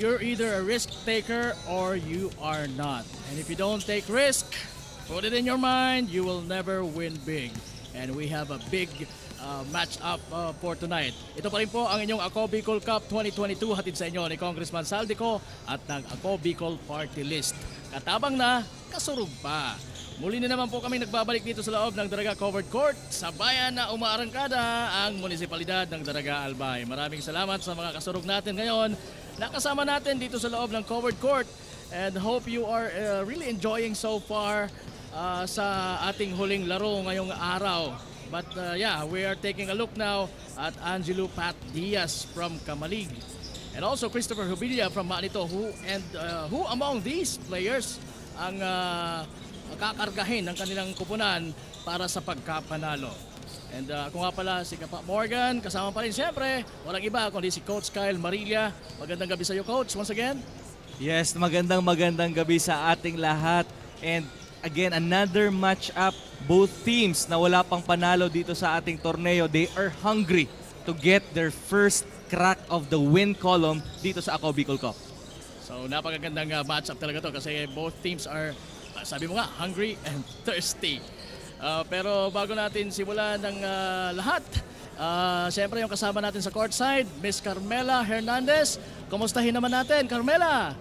you're either a risk taker or you are not. And if you don't take risk, put it in your mind, you will never win big. And we have a big match up for tonight. Ito pa rin po ang inyong Ako Bicol Cup 2022 hatid sa inyo ni Congressman Saldico at ng Ako Bicol Party List. Katabang na, kasurug pa. Muli na naman po kami nagbabalik dito sa loob ng Daraga Covered Court sa bayan na umaarangkada ang munisipalidad ng Daraga Albay. Maraming salamat sa mga kasurug natin ngayon. Nakasama natin dito sa loob ng Covered Court and hope you are really enjoying so far sa ating huling laro ngayong araw. But yeah, we are taking a look now at Angelo Pat Diaz from Camalig and also Christopher Hubilia from Manito. Who among these players ang kakargahin ng kanilang kupunan para sa pagkapanalo. And ako nga pala si Kapa Morgan, kasama pa rin siyempre, walang iba kundi si Coach Kyle Marilla. Magandang gabi sa iyo, Coach, once again. Yes, magandang gabi sa ating lahat. And again, another match up. Both teams na wala pang panalo dito sa ating torneo, they are hungry to get their first crack of the win column dito sa Ako Bicol Cup. So napakagandang match up talaga to kasi both teams are, sabi mo nga, hungry and thirsty. Pero bago natin simulan ng lahat, siyempre yung kasama natin sa courtside, Miss Carmela Hernandez. Kumustahin naman natin, Carmela?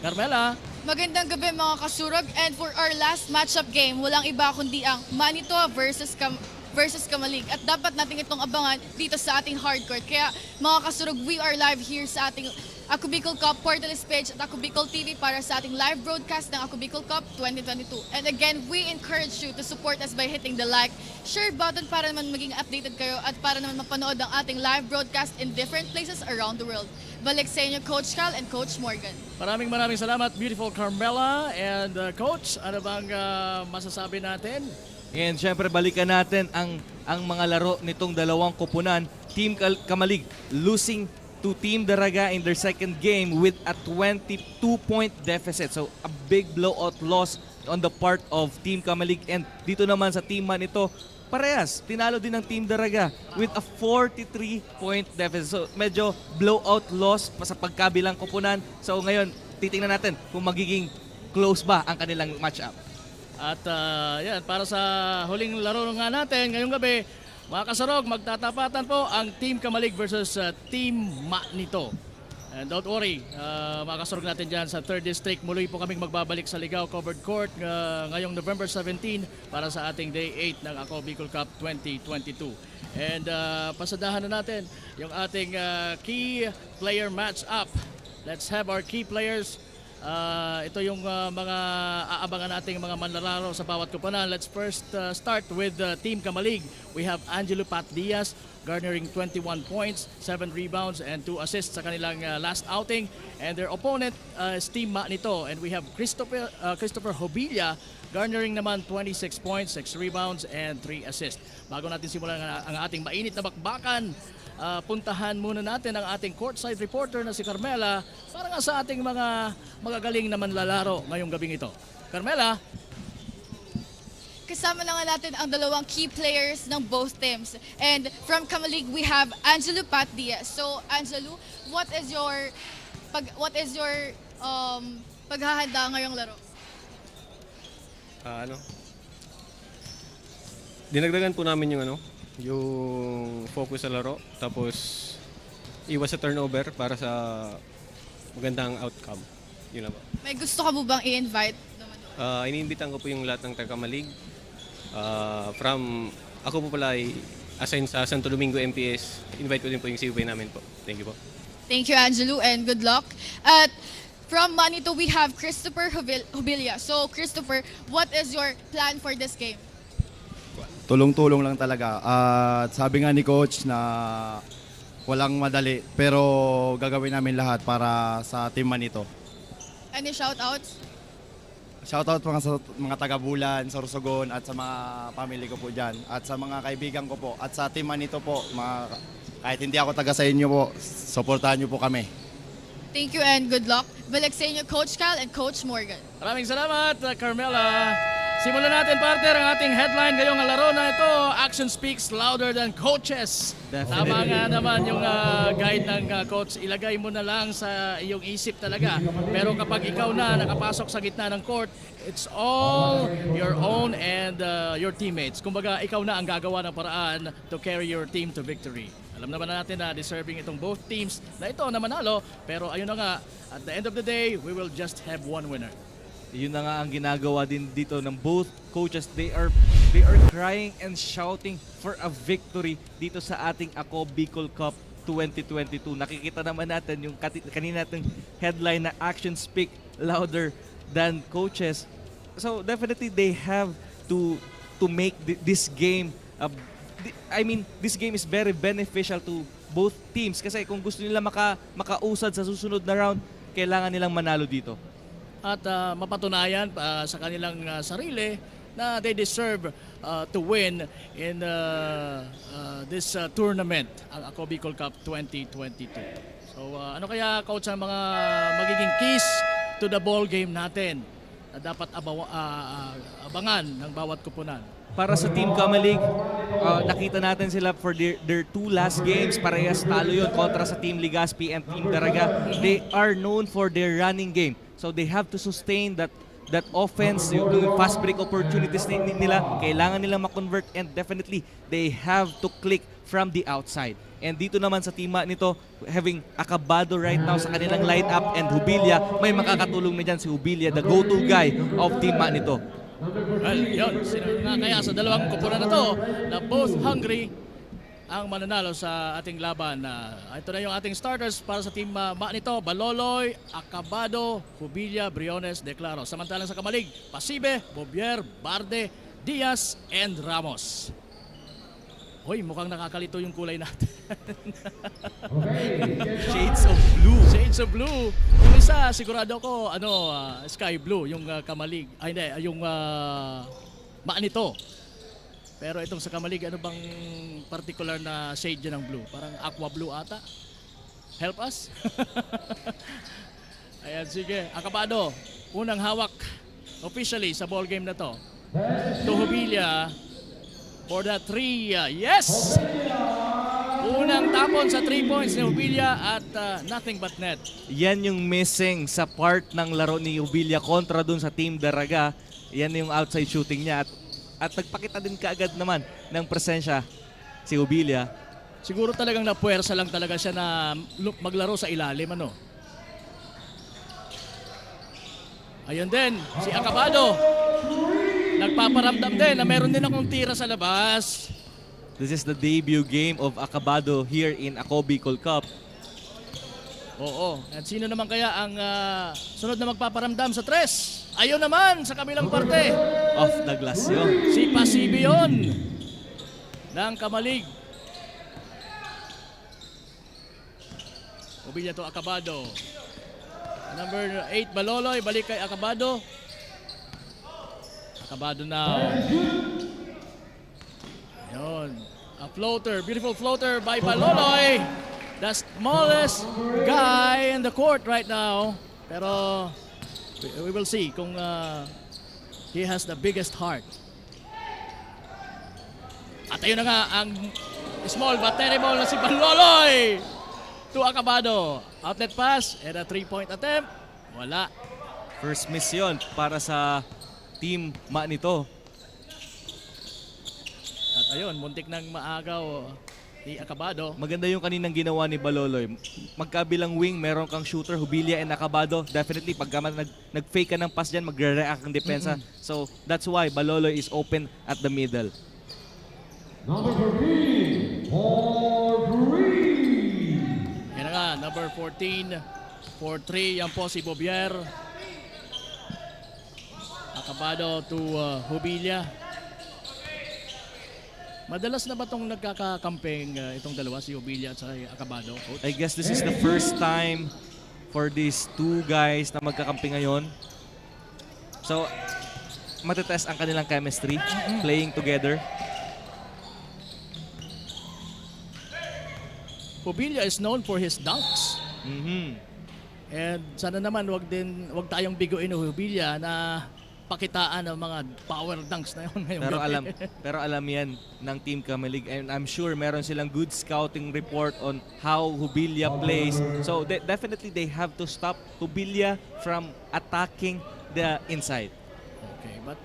Carmela? Magandang gabi mga kasurog, and for our last matchup game, walang iba kundi ang Manito versus Camalig. At dapat natin itong abangan dito sa ating hardcourt. Kaya mga kasurog, we are live here sa ating Ako Bicol Cup Portales page at Ako Bicol TV para sa ating live broadcast ng Ako Bicol Cup 2022. And again, we encourage you to support us by hitting the like, share button para naman maging updated kayo at para naman mapanood ang ating live broadcast in different places around the world. Balik sa inyo, Coach Cal and Coach Morgan. Maraming salamat, beautiful Carmela. And Coach, ano bang masasabi natin? And syempre balikan natin ang mga laro nitong dalawang koponan. Team Camalig losing to Team Daraga in their second game with a 22-point deficit. So a big blowout loss on the part of Team Camalig. And dito naman sa Team Manito, parehas, tinalo din ng Team Daraga with a 43-point deficit. So medyo blowout loss pa sa pagkabilang koponan. So ngayon, titingnan natin kung magiging close ba ang kanilang matchup. At yan, para sa huling laro nga natin ngayong gabi, mga kasarog, magtatapatan po ang Team Camalig versus Team Manito. And don't worry, mga kasarog natin dyan sa 3rd District, muli po kaming magbabalik sa Ligao Covered Court ngayong November 17 para sa ating Day 8 ng Ako Bicol Cup 2022. And pasadahan na natin yung ating key player match up. Let's have our key players. Ito yung mga aabangan nating mga manlalaro sa bawat koponan. Let's first start with Team Camalig. We have Angelo Pat Diaz garnering 21 points, 7 rebounds, and 2 assists sa kanilang last outing. And their opponent is Team Manito. And we have Christopher Hobilia garnering naman 26 points, 6 rebounds, and 3 assists. Bago natin simulan ang ating mainit na bakbakan, puntahan muna natin ang ating courtside reporter na si Carmela para nga sa ating mga magagaling na manlalaro ngayong gabing ito. Carmela? Kasama na nga natin ang dalawang key players ng both teams. And from Camalig, we have Angelo Pat Diaz. So, Angelo, what is your paghahanda ngayong laro? Dinagdagan po namin yung focus sa laro, tapos iwas sa turnover para sa magandang outcome. Yun lang po. May gusto ka mo bang i-invite? Iniimbitan ko po yung lahat ng taga-Camalig. Ako po pala ay assigned sa Santo Domingo MPS. Invite ko din po yung CUP namin po. Thank you po. Thank you, Angelo, and good luck. At from Manito, we have Christopher Hubilia. So, Christopher, what is your plan for this game? Tulong-tulong lang talaga. At sabi nga ni Coach na walang madali, pero gagawin namin lahat para sa team Manito. Any shoutouts? Shoutout sa mga taga-Bulan, Sorsogon, at sa mga family ko po dyan. At sa mga kaibigan ko po. At sa team Manito po, kahit hindi ako taga sa inyo po, supportahan nyo po kami. Thank you and good luck. Balik sa inyo, Coach Cal and Coach Morgan. Maraming salamat, Carmela. Simulan natin, partner, ang ating headline ngayong laro na ito. Action speaks louder than coaches. Definitely. Tama nga naman yung guide ng coach. Ilagay mo na lang sa iyong isip talaga. Pero kapag ikaw na nakapasok sa gitna ng court, it's all your own and your teammates. Kumbaga, ikaw na ang gagawa ng paraan to carry your team to victory. Alam naman natin na deserving itong both teams na ito na manalo. Pero ayun na nga, at the end of the day, we will just have one winner. Yun na nga ang ginagawa din dito ng both coaches. They are crying and shouting for a victory dito sa ating Ako Bicol Cup 2022. Nakikita naman natin yung kanina nating headline na action speak louder than coaches. So definitely they have to make this game this game is very beneficial to both teams kasi kung gusto nila makausad sa susunod na round, kailangan nilang manalo dito. At mapatunayan sa kanilang sarili na they deserve to win in this tournament, ang Ako Bicol Cup 2022. So ano kaya, coach, ang mga magiging keys to the ball game natin na dapat abangan ng bawat kupunan? Para sa Team Kamalig, nakita natin sila for their two last games. Parehas talo yun kontra sa Team Ligaspi and Team Daraga. They are known for their running game. So they have to sustain that offense, yung fast break opportunities nila. Kailangan nila ma-convert and definitely they have to click from the outside. And dito naman sa tima nito, having Acabado right now sa kanilang lineup and Jubilia, may makakatulong na dyan si Jubilia, the go-to guy of tima nito. Well, yun. Sino nga kaya sa dalawang kupunan na to na both hungry ang mananalo sa ating laban. Ito na yung ating starters para sa team nito: Baloloy, Acabado, Jubilia, Briones, Declaro. Samantalang sa Kamalig, Pasibe, Bobier, Barde, Diaz, and Ramos. Hoy, mukhang nakakalito yung kulay natin. Shades of blue. Shades of blue. Yung isa, sigurado ko, sky blue, yung Kamalig. Ay, hindi, yung nito. Pero itong sa Kamalig, ano bang particular na shade dyan ng blue? Parang aqua blue ata. Help us? Ayan, sige. Acabado, unang hawak officially sa ball game na to. To Jubilia for the 3. Yes! Unang tapon sa 3 points ni Jubilia at nothing but net. Yan yung missing sa part ng laro ni Jubilia kontra dun sa Team Daraga. Yan yung outside shooting niya at nagpakita din kaagad naman ng presensya si Jubilia. Siguro talagang napuwersa lang talaga siya na maglaro sa ilalim, ano? Ayun din, si Acabado. Nagpaparamdam din na meron din akong tira sa labas. This is the debut game of Acabado here in Ako Bicol Cup. Oo, at sino naman kaya ang sunod na magpaparamdam sa 3? Ayun naman sa kabilang parte. Off the glass yun. Si Pasibe yun ng Kamalig. Jubilia to Acabado. Number 8, Baloloy. Balik kay Acabado. Acabado now. Ayun. A floater. Beautiful floater by Baloloy. The smallest guy in the court right now. Pero we will see kung he has the biggest heart. At ayun na nga ang small but terrible na si Baloloy to Acabado. Outlet pass and a 3-point attempt. Wala. First miss yun para sa team nito. At ayun, muntik nang maagaw ni Acabado. Maganda yung kaninang ginawa ni Baloloy. Magkabilang wing, meron kang shooter, Jubilia and Acabado. Definitely, pagka nag-fake ka ng pass dyan, magre-react ang depensa. So, that's why Baloloy is open at the middle. Number 14, for 3. Yan na nga, number 14 for 3. Yan po si Bobier. Acabado to Jubilia. Madalas na ba itong nagkakakampeng itong dalawa, si Jubilia at sa Acabado, coach? I guess this is the first time for these two guys na magkakampi ngayon. So, matetest ang kanilang chemistry, playing together. Jubilia is known for his dunks. Mhm. And sana naman wag tayong biguin ni Jubilia na pakitaan ng mga power dunks na yun ngayong gabi. Pero alam yan ng Team Kamalig, and I'm sure meron silang good scouting report on how Jubilia plays. So definitely they have to stop Jubilia from attacking the inside. Okay, but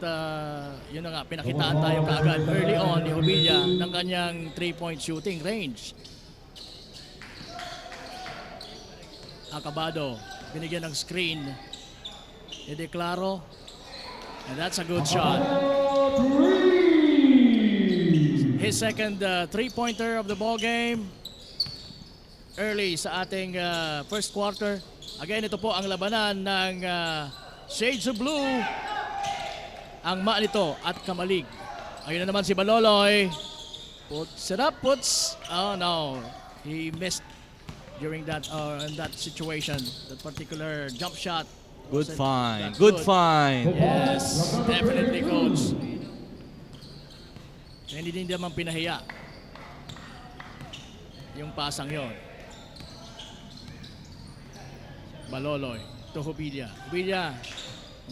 yun na nga, pinakitaan tayo kaagad early on ni Jubilia ng kanyang 3-point shooting range. Acabado, binigyan ng screen. I-declaro. And that's a good shot. His second three-pointer of the ball game. Early sa ating first quarter. Again, ito po ang labanan ng Shades of Blue. Ang Manito at Kamalig. Ayun na naman si Baloloy. Puts it up, oh no. He missed during that in that situation. That particular jump shot. Good wasn't find. that Good find. Yes, definitely, coach. Hindi din naman pinahiya yung pasang yon. Baloloy to Jubilia. Jubilia,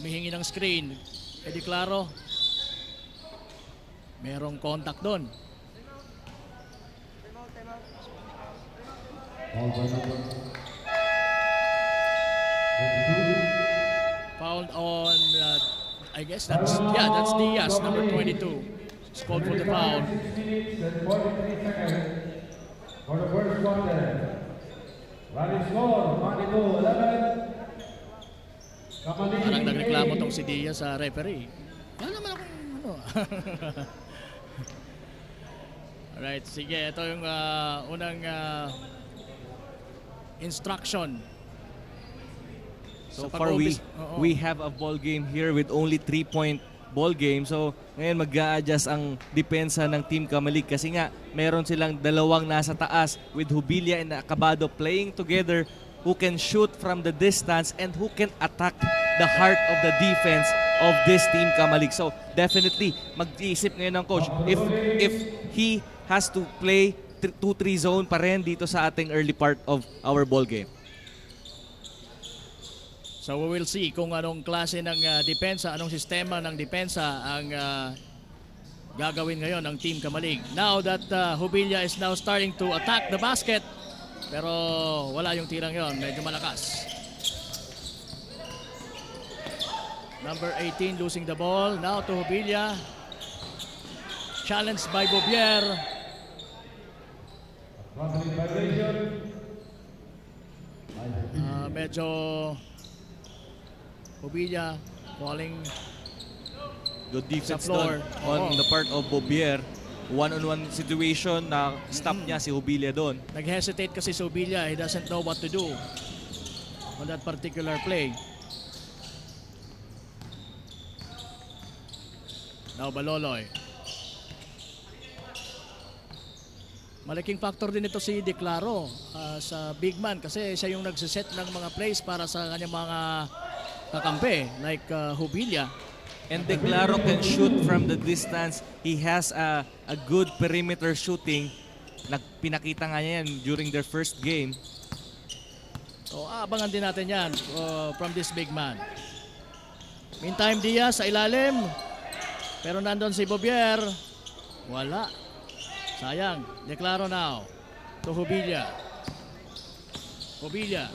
humihingi ng screen. Eddie Claro. Merong contact doon. Fouled on, I guess that's Diaz, number 22. It's called for the foul. 6 and 43 seconds for the first quarter. Running score, Manito 11. Kamalig. Parang nagreklamo tong si Diaz sa referee. Wala naman akong ano. Alright, sige. Ito yung unang instruction. So Sa far pag-umpis- Oo. we have a ball game here with only 3-point ball game. So ngayon mag-a-adjust ang depensa ng Team Kamalig kasi nga meron silang dalawang nasa taas with Jubilia and Acabado playing together who can shoot from the distance and who can attack the heart of the defense of this Team Kamalig. So definitely mag-iisip ngayon ng coach if he has to play 2-3 zone pa rin dito sa ating early part of our ball game. So we will see kung anong klase ng depensa, anong sistema ng depensa ang gagawin ngayon ng Team Kamalig. Now that Jubilia is now starting to attack the basket, pero wala yung tirang yon, medyo malakas. Number 18 losing the ball. Now to Jubilia. Challenged by Bobier. Medyo Jubilia falling Good defense Sa floor. doon on Oo. the part of Bobier. One-on-one situation na stop niya si Jubilia doon. nag-hesitate kasi si Jubilia. He doesn't know what to do on that particular play. Now Baloloy. Malaking factor din ito si Declaro sa big man kasi siya yung nagsiset ng mga plays para sa kanyang mga kakampi like Jubilia. And Declaro can shoot from the distance. He has a good perimeter shooting. Pinakita nga niya yan during their first game. So abangan din natin yan from this big man. Meantime Diaz sa ilalim. Pero nandun si Bobier. Wala. Sayang. Declaro now. To Jubilia. Jubilia.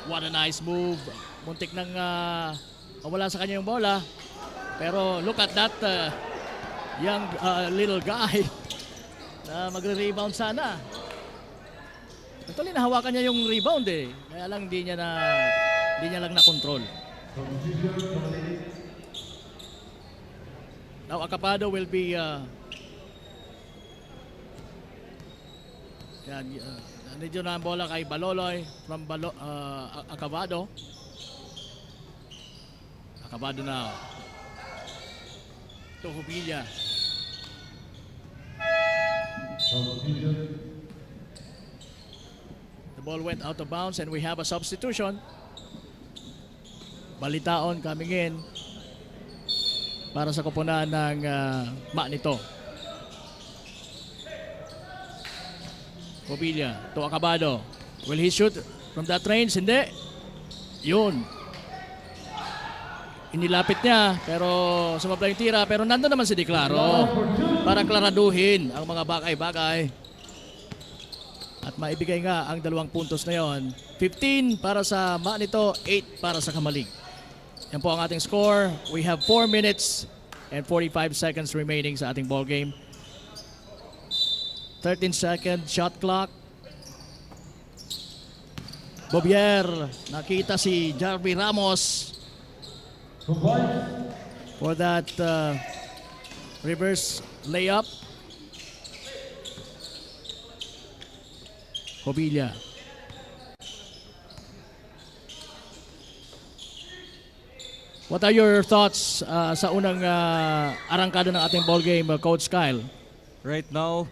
What a nice move. Muntik nang wala sa kanya yung bola. Pero look at that young little guy na magre-rebound sana. Actually, nahawakan niya yung rebound eh. Kaya lang di niya lang na-control. Now Acabado will be nandiyo na ang bola kay Baloloy from Acabado. Acabado now. To Jubilia. The ball went out of bounds and we have a substitution. Balitaon coming in para sa koponan ng Manito. Jubilia to Acabado. Will he shoot from that range? Hindi. Yun. inilapit niya pero sumabla yung tira, pero nandun naman si Declaro para klaraduhin ang mga bagay-bagay at maibigay nga ang 2 puntos na yon. 15 para sa Manito, 8 para sa Kamalig. Yan po ang ating score. We have 4 minutes and 45 seconds remaining sa ating ball game. 13-second shot clock. Bobier, nakita si Jarvis Ramos 2 points. for that reverse layup. Cobilla. What are your thoughts sa unang arangkada ng ating ball game, Coach Kyle? Right now,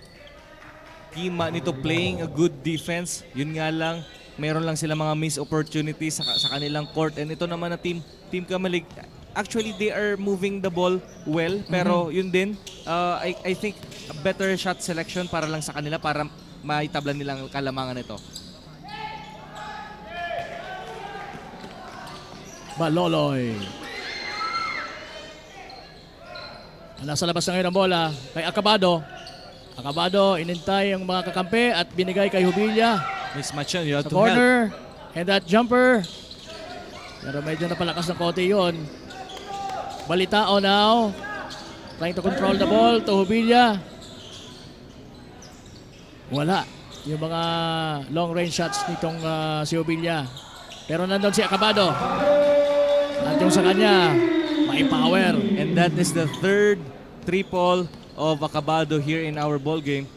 Team Manito playing a good defense. Yun nga lang, meron lang sila mga missed opportunities sa kanilang court. And ito naman na Team Kamalig, actually they are moving the ball well. Pero yun din, I think a better shot selection para lang sa kanila para maitablan nilang kalamangan ito. Baloloy. Nasa labas na ngayon ang bola kay Acabado. Acabado, inintay ang mga kakampi at binigay kay Hubilla Mismatch yun, you have sa to help. corner. And that jumper. Pero medyo napalakas ng konti yun. Balitao now. Trying to control the ball to Hubilla. Wala. Yung mga long range shots nitong si Hubilla. Pero nandun si Acabado. At yung sa kanya, may power. And that is the third triple of Acabado here in our ball game.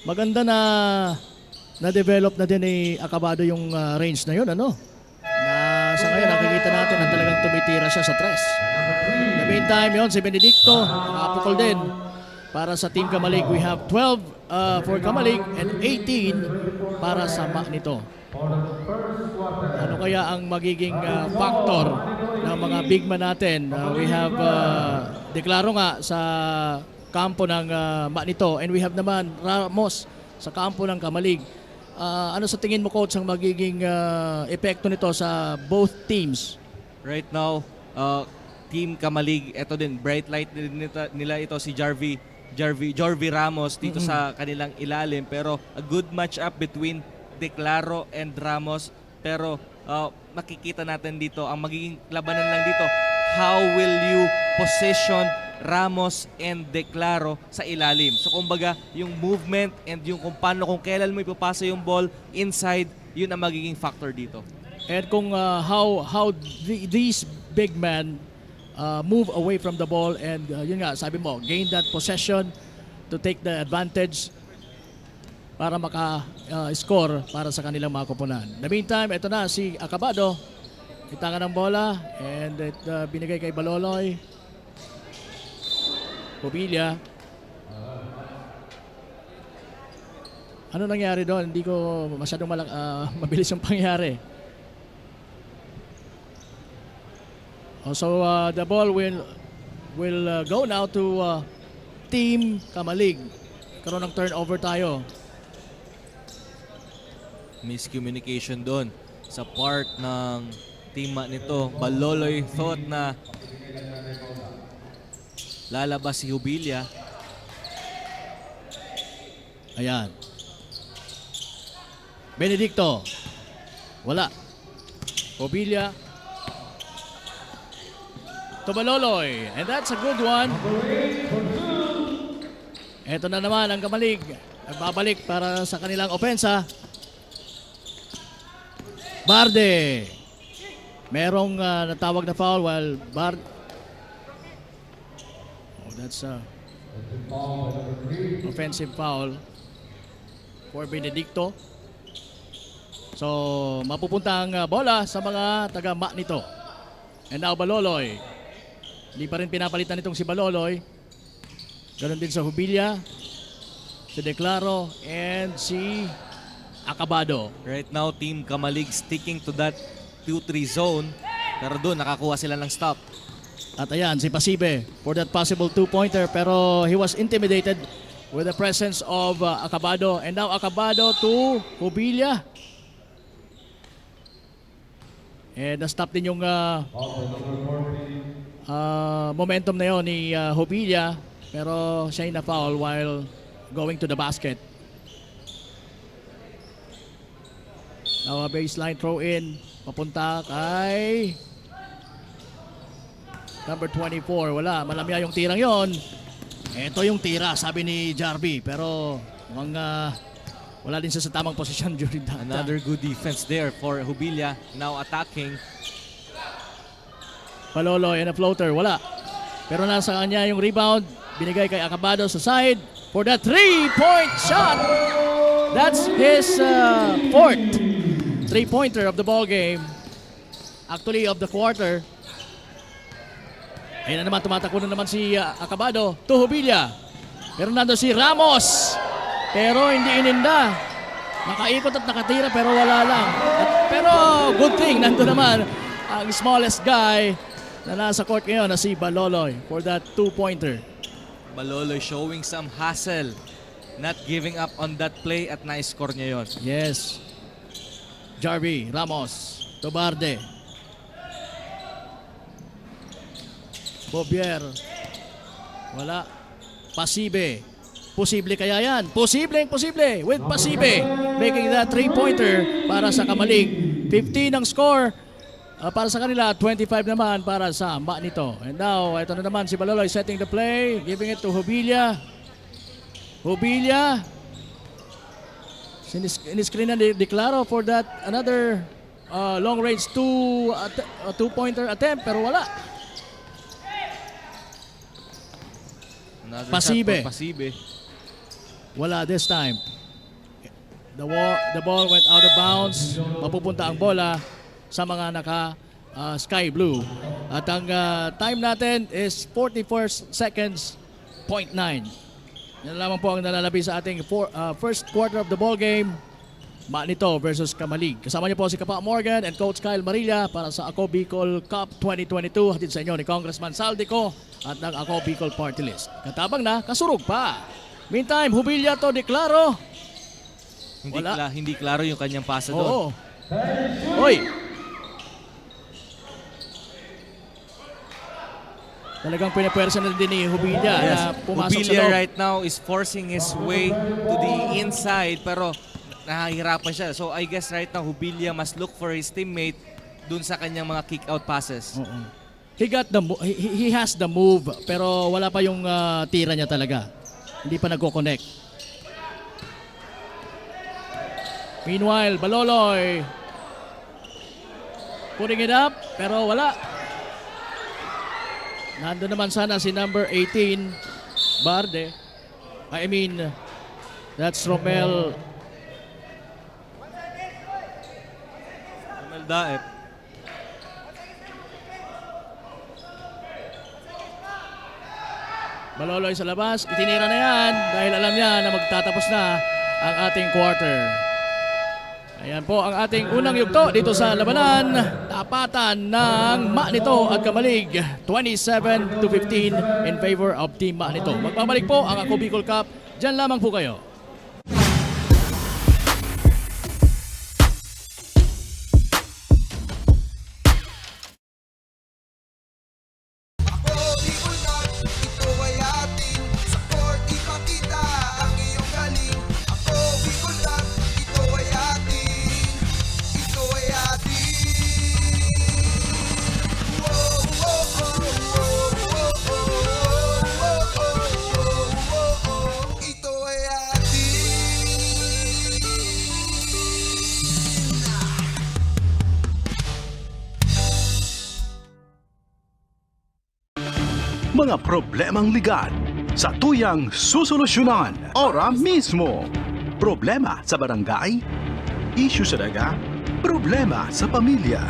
Maganda na develop na din ni Acabado yung range na yun, ano? Na sa ngayon nakikita natin na talagang tumitira siya sa tres. In the meantime, yun si Benedicto, nakapukol din. Para sa Team Kamalig, we have 12 for Kamalig and 18 para sa Manito. Ano kaya ang magiging factor ng mga big man natin? We have Declaro nga sa kampo ng Manito and we have naman Ramos sa kampo ng Kamalig. Ano sa tingin mo, Coach, ang magiging epekto nito sa both teams? Right now, Team Kamalig, ito din, bright light nila ito si Jarvis Ramos dito sa kanilang ilalim. Pero a good match up between Declaro and Ramos. Pero makikita natin dito, ang magiging labanan lang dito, how will you position Ramos and Declaro sa ilalim? So kumbaga, yung movement and yung kung paano, kung kailan mo ipapasa yung ball inside, yun ang magiging factor dito. And kung how these big men move away from the ball and yun nga, sabi mo, gain that possession to take the advantage para maka-score para sa kanilang mga koponan. In the meantime, ito na si Acabado. Itangan ng bola and binigay kay Baloloy. Cobilla. Ano nangyari doon? Hindi ko masyadong mabilis yung pangyari. So the ball will go now to Team Kamalig. Karoon ng turnover tayo. Miscommunication doon sa part ng team nito. Baloloy thought na lalabas si Hubilla. Ayan. Benedicto. Wala. Hubilla. To Baloloy. And that's a good one. Ito na naman ang Kamalig. Nagbabalik para sa kanilang opensa. Barde. Merong natawag na foul while that's a offensive foul for Benedicto. So, mapupunta ang bola sa mga taga-ma nito. And now Baloloy. Hindi pa rin pinapalitan itong si Baloloy. Ganon din sa Hubilla, si Declaro, and si Acabado. Right now, Team Kamalig sticking to that 2-3 zone. Pero doon, nakakuha sila ng stop. At ayan, si Pasibe for that possible two-pointer. Pero he was intimidated with the presence of Acabado. And now Acabado to Hubilla. And na-stop din yung momentum na yon ni Hobilla, pero siya yung na-foul while going to the basket. Now a baseline throw in, papunta kay number 24. Wala, malamya yung tirang yon. Ito yung tira, sabi ni Jarby, pero mukhang wala din siya sa tamang posisyon during that time. Another good defense there for Hobilla. Now attacking. Paloloy and a floater, wala. Pero nasa kanya yung rebound, binigay kay Acabado sa side for that 3-point shot. That's his fourth 3-pointer of the ball game. Actually of the quarter. Ayun na naman, tumatakbo na naman si Acabado to Hobilla. Pero nando si Ramos. Pero hindi ininda. Nakaikot at nakatira pero wala lang. Pero good thing, nando naman ang smallest guy na nasa court ngayon na si Baloloy for that 2-pointer. Baloloy showing some hustle. Not giving up on that play at na-score niya yon. Yes. Jarby, Ramos, Tobarde. Bobier. Wala. Pasibe. Posible kaya yan? Posible with Pasibe. Making that 3-pointer para sa Kamalig. 15 ang score para sa kanila. 25 naman para sa Manito. And now, ito na naman si Baloloy setting the play. Giving it to Hobilla. Hobilla. Siniscreen na de Claro for that another long range 2-pointer attempt pero wala. Another Pasibe. shot for Pasibe. Wala this time. The ball went out of bounds. Mapupunta ang bola sa mga naka sky blue. At ang time natin is 44 seconds, 0.9. Yan lamang po ang nalalabi sa ating first quarter of the ball game. Manito versus Kamalig. Kasama niyo po si Kapa Morgan and Coach Kyle Marilla para sa Ako Bicol Cup 2022. Hatid sa inyo ni Congressman Saldico at ng Ako Bicol Party List. Katabang na, kasurog pa. Meantime, Hobilla to de Claro. Wala. Hindi klaro yung kanyang pasa doon. Oo. Hoy! Talagang pinapwersa na din ni Hobilla na pumasok Hobilla sa loob. right now is forcing his way to the inside pero nahihirapan siya. So I guess right now Hobilla must look for his teammate dun sa kanyang mga kick-out passes. Oo. He has the move pero wala pa yung tira niya talaga. Hindi pa nagko-connect. Meanwhile, Baloloy putting it up pero wala. Nando naman sana si number 18 Barde. That's Romel Daep. Baloloy sa labas, itinira na yan dahil alam niya na magtatapos na ang ating quarter. Ayan po ang ating unang yugto dito sa labanan. Tapatan ng Manito at Kamalig. 27-15 in favor of Team Manito. Magbabalik po ang Ako Bicol Cup. Diyan lamang po kayo. Mga problemang legal sa tuyang susolusyonan ora mismo. Problema sa barangay, issue sa daga, problema sa pamilya,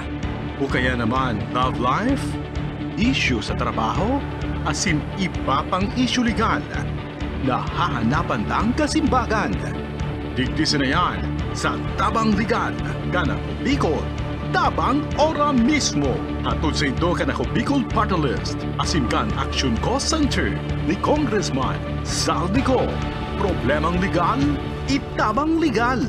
o kaya naman love life, issue sa trabaho, asin iba pang issue legal. Nahahanapan lang kasimbagan. Digdisin na yan sa Tabang Legal, Ganap Bicol. Tabang ora mismo. Atod sa indo ka na ko Bicol Party List. Asimkan Action Cost Center ni Congressman Saldico. Problemang legal, itabang legal.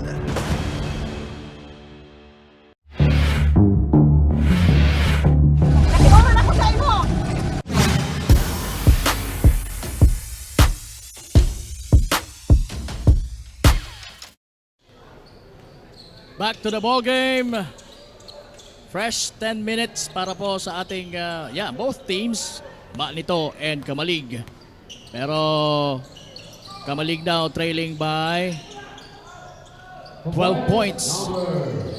Back to the ball game. Fresh 10 minutes para po sa ating, both teams, Manito and Kamalig. Pero Kamalig now trailing by 12 points.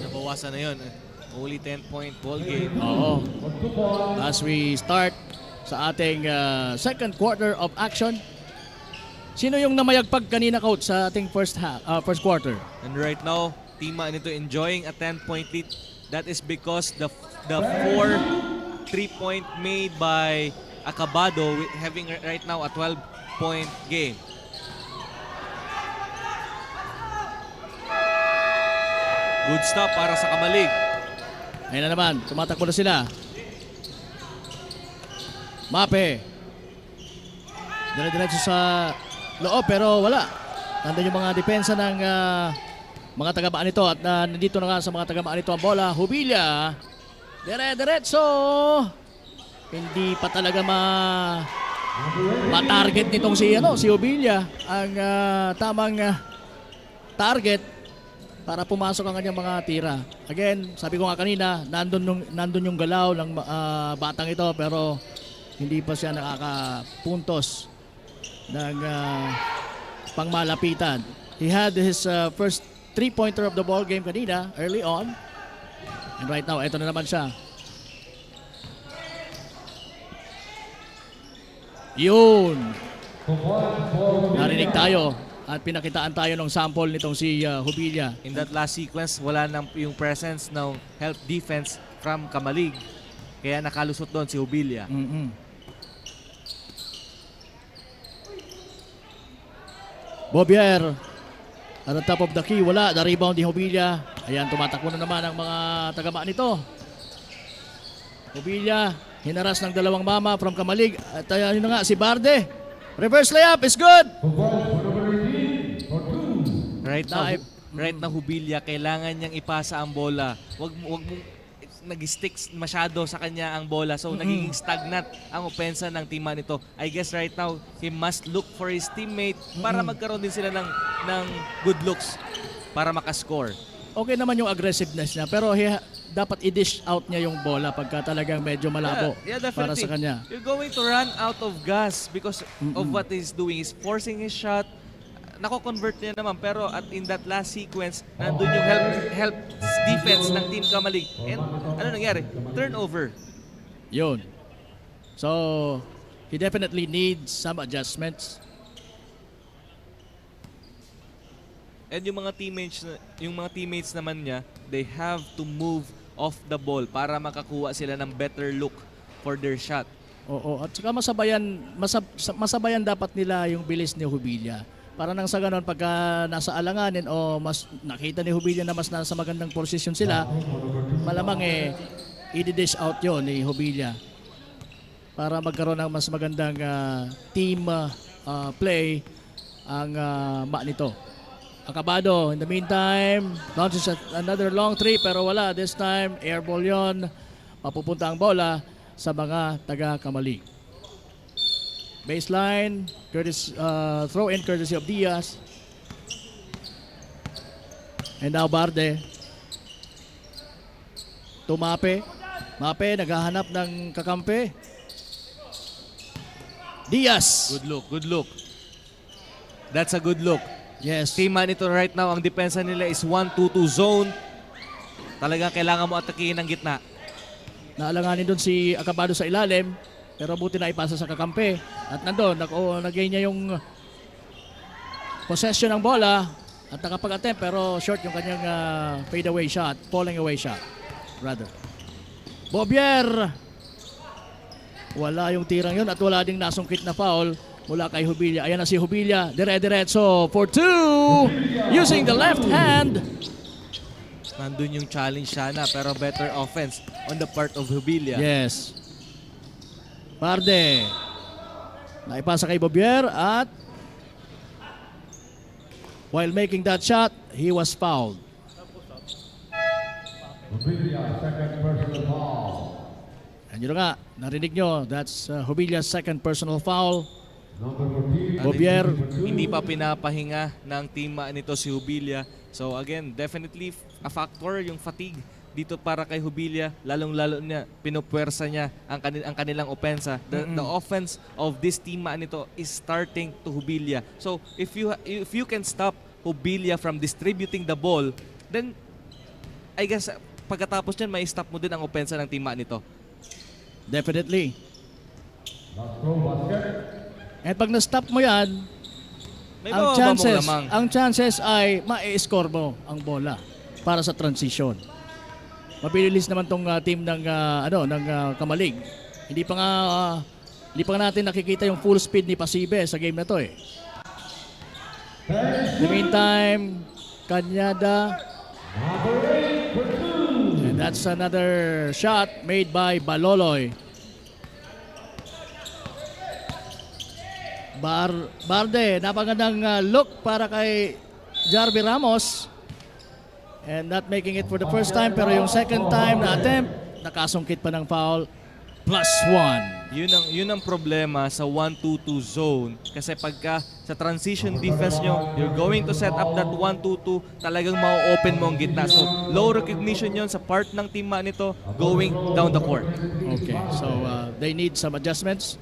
Nabawasan na yun. Only 10-point ball game. Oo. As we start sa ating second quarter of action. Sino yung namayagpag kanina, coach, sa ating first quarter? And right now, Team Manito enjoying a 10-point lead. That is because the 4 3-point made by Acabado having right now a 12-point game. Good stop para sa Kamalig. Ayun na naman, tumatakbo na sila. Mape. Dire-diretso sa loob pero wala. Nandun yung mga depensa ng mga taga nito at nandito na nga sa mga taga nito ang bola. Jubilia. Dire-diretso. Hindi pa talaga ma-target nitong si Jubilia ang tamang target para pumasok ang kanyang mga tira. Again, sabi ko nga kanina, nandun yung galaw ng batang ito pero hindi pa siya nakakapuntos ng pangmalapitan. He had his first 3-pointer of the ball game kanina, early on. And right now, eto na naman siya. Yun! Narinig tayo at pinakitaan tayo ng sample nitong si Jubilia. In that last sequence, wala nang yung presence ng help defense from Kamalig. Kaya nakalusot doon si Jubilia. Bobier at the top of the key, wala. The rebound ni Jubilia. Ayan, tumatakbo na naman ang mga tagama nito. Jubilia, hinaras ng dalawang mama from Kamalig. At yun na nga, si Barde. Reverse layup is good. Right na Jubilia, kailangan niyang ipasa ang bola. Wag mong nag-stick masyado sa kanya ang bola. So nagiging stagnant ang opensa ng team nito. I guess right now, he must look for his teammate para magkaroon din sila ng good looks para makascore. Okay naman yung aggressiveness niya pero dapat i-dish out niya yung bola pagka talagang medyo malabo para sa kanya. You're going to run out of gas because of what he's doing. He's forcing his shot. Nako-convert niya naman pero in that last sequence, nandun yung help defense ng Team Kamalig. And ano nangyari? Turnover. Yun. So, he definitely needs some adjustments. And yung mga teammates naman niya, they have to move off the ball para makakuha sila ng better look for their shot. Oo, at saka masabayan dapat nila yung bilis ni Jubilia. Para nang sa ganon, pagka nasa alanganin o mas nakita ni Jubilia na mas nasa magandang posisyon sila, malamang i-dish out yon ni Jubilia para magkaroon ng mas magandang team play ang nito. Acabado, in the meantime, launches another long three pero wala. This time, air ball yon. Mapupunta ang bola sa mga taga-Kamalig. Baseline, throw in courtesy of Diaz. And now Barde. Tumape. Mape, naghahanap ng kakampi. Diaz. Good look. That's a good look. Yes. Team Manito right now, ang depensa nila is 1-2-2 zone. Talaga kailangan mo atakihin ang gitna. Naalanganin doon si Acabado sa ilalim. Pero buti na ipasa sa kakampi. At nandun, nag-gain niya yung possession ng bola. At nakapag-attempt pero short yung kanyang fade-away shot. Falling away shot, rather. Bobier! Wala yung tirang yun at wala ding nasungkit na foul mula kay Jubilia. Ayan na si Jubilia. Dire-diretso for two. Using the left hand. Nandun yung challenge sana pero better offense on the part of Jubilia. Yes. Barde. Naipasa kay Bobier at while making that shot, he was fouled. And yun nga, narinig nyo, that's Jubilia's second personal foul. Bobier. Hindi pa pinapahinga ng team nito si Jubilia. So again, definitely a factor, yung fatigue dito para kay Jubilia, lalong-lalo niya pinupwersa niya ang kanilang opensa. The offense of this team nito is starting to Jubilia. So if you can stop Jubilia from distributing the ball, then I guess pagkatapos niyan may stop mo din ang opensa ng team nito. Definitely. Last throw basket. At pag na-stop mo yan, May ang bababa mong chances, lamang. ang chances ay ma-score mo ang bola para sa transition. Mabilis naman tong team ng Kamalig. Hindi pa nga natin nakikita yung full speed ni Pasibe sa game na to eh. In the meantime, Kanyada. And that's another shot made by Baloloy. Barde, napagandang look para kay Jarvis Ramos. And not making it for the first time, pero yung second time na attempt, nakasungkit pa ng foul. +1. Yun ang problema sa 1-2-2 zone. Kasi pagka sa transition defense nyo, you're going to set up that 1-2-2, talagang ma-open mo ang gitna. So, low recognition yun sa part ng team nito going down the court. Okay, so they need some adjustments.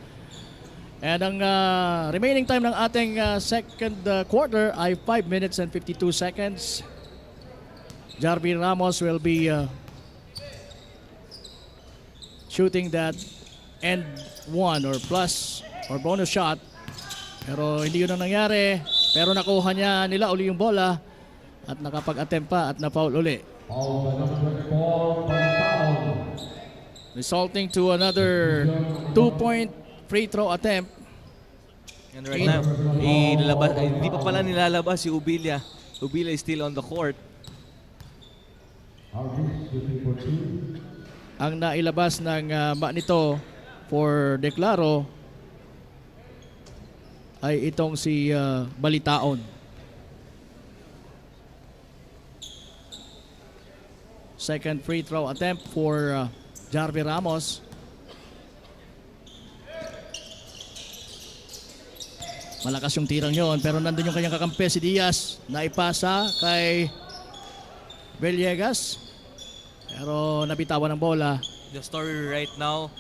And ang remaining time ng ating second quarter ay 5 minutes and 52 seconds. Jarvis Ramos will be shooting that end one or plus or bonus shot. Pero hindi yun ang nangyari. Pero nakuha nila uli yung bola at nakapag-attempt pa at na-foul uli. Foul by number 24, Bantao. Resulting to another 2-point free throw attempt. And right now, hindi pa pala nilalabas si Jubilia. Jubilia is still on the court. Hargis shooting for 2. Ang nailabas ng nito for Declaro ay itong si Balitaon. Second free throw attempt for Jarvis Ramos. Malakas yung tirang yon, pero nandun yung kanyang kakampi si Diaz na ipasa kay Villegas. Pero nabitawan ng bola. The story right now,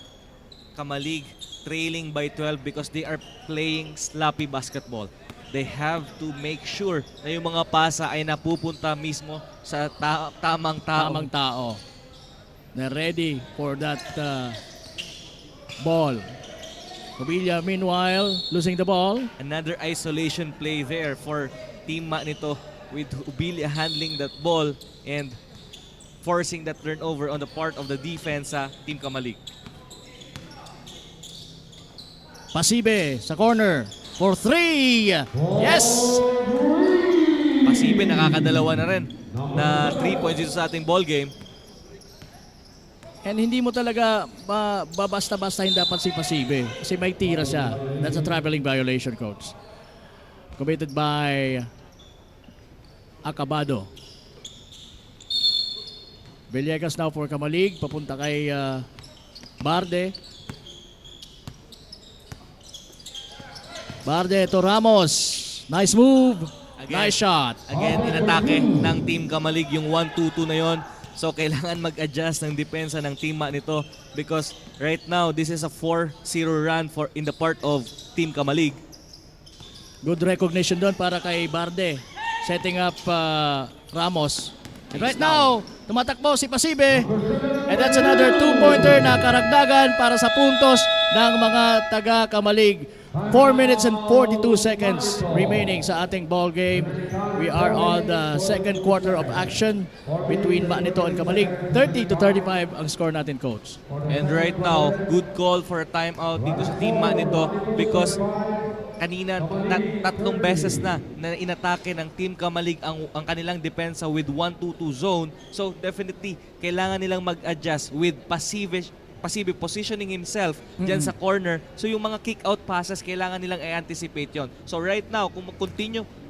Kamalig trailing by 12 because they are playing sloppy basketball. They have to make sure na yung mga pasa ay napupunta mismo sa tamang Tao. Na ready for that ball. Jubilia meanwhile losing the ball. Another isolation play there for team nito with Jubilia handling that ball and forcing that turnover on the part of the defense sa Team Kamalig. Pasibe sa corner for 3. Yes! Pasibe nakakadalawa na rin na 3 points dito sa ating ball game. And hindi mo talaga babasta-bastahin dapat si Pasibe kasi may tira siya. That's a traveling violation, coach. Committed by Acabado. Villegas now for Kamalig. Papunta kay Barde. Barde to Ramos. Nice move. Nice shot. Again, inatake ng Team Kamalig yung 1-2-2 na yon. So, kailangan mag-adjust ng depensa ng team nito because right now, this is a 4-0 run in the part of Team Kamalig. Good recognition doon para kay Barde. Setting up Ramos. And right now, tumatakbo si Pasibe. And that's another 2-pointer na karagdagan para sa puntos ng mga taga-Kamalig. 4 minutes and 42 seconds remaining sa ating ball game. We are on the second quarter of action between Manito and Kamalig. 30-35 ang score natin, coach. And right now, good call for a timeout dito sa Team Manito because kanina tatlong beses na inatake ng Team Kamalig ang kanilang depensa with 1-2-2 zone. So definitely, kailangan nilang mag-adjust with passive positioning himself dyan sa corner. So yung mga kick-out passes, kailangan nilang i-anticipate yon. So right now,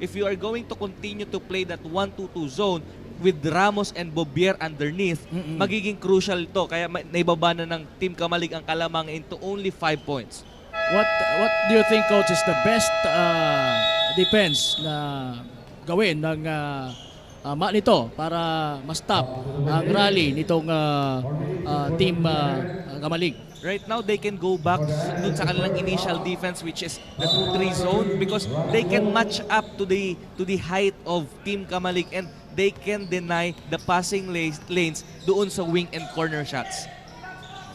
if you are going to continue to play that 1-2-2 zone with Ramos and Bobier underneath, magiging crucial ito. Kaya naibaba na ng Team Kamalig ang kalamang into only 5 points. What do you think, coach, is the best defense na gawin ng Manito para ma-stop ang rally nitong team Kamalig. Right now, they can go back dun sa kanilang initial defense, which is the 2-3 zone, because they can match up to the height of Team Kamalig, and they can deny the passing lanes doon sa wing and corner shots.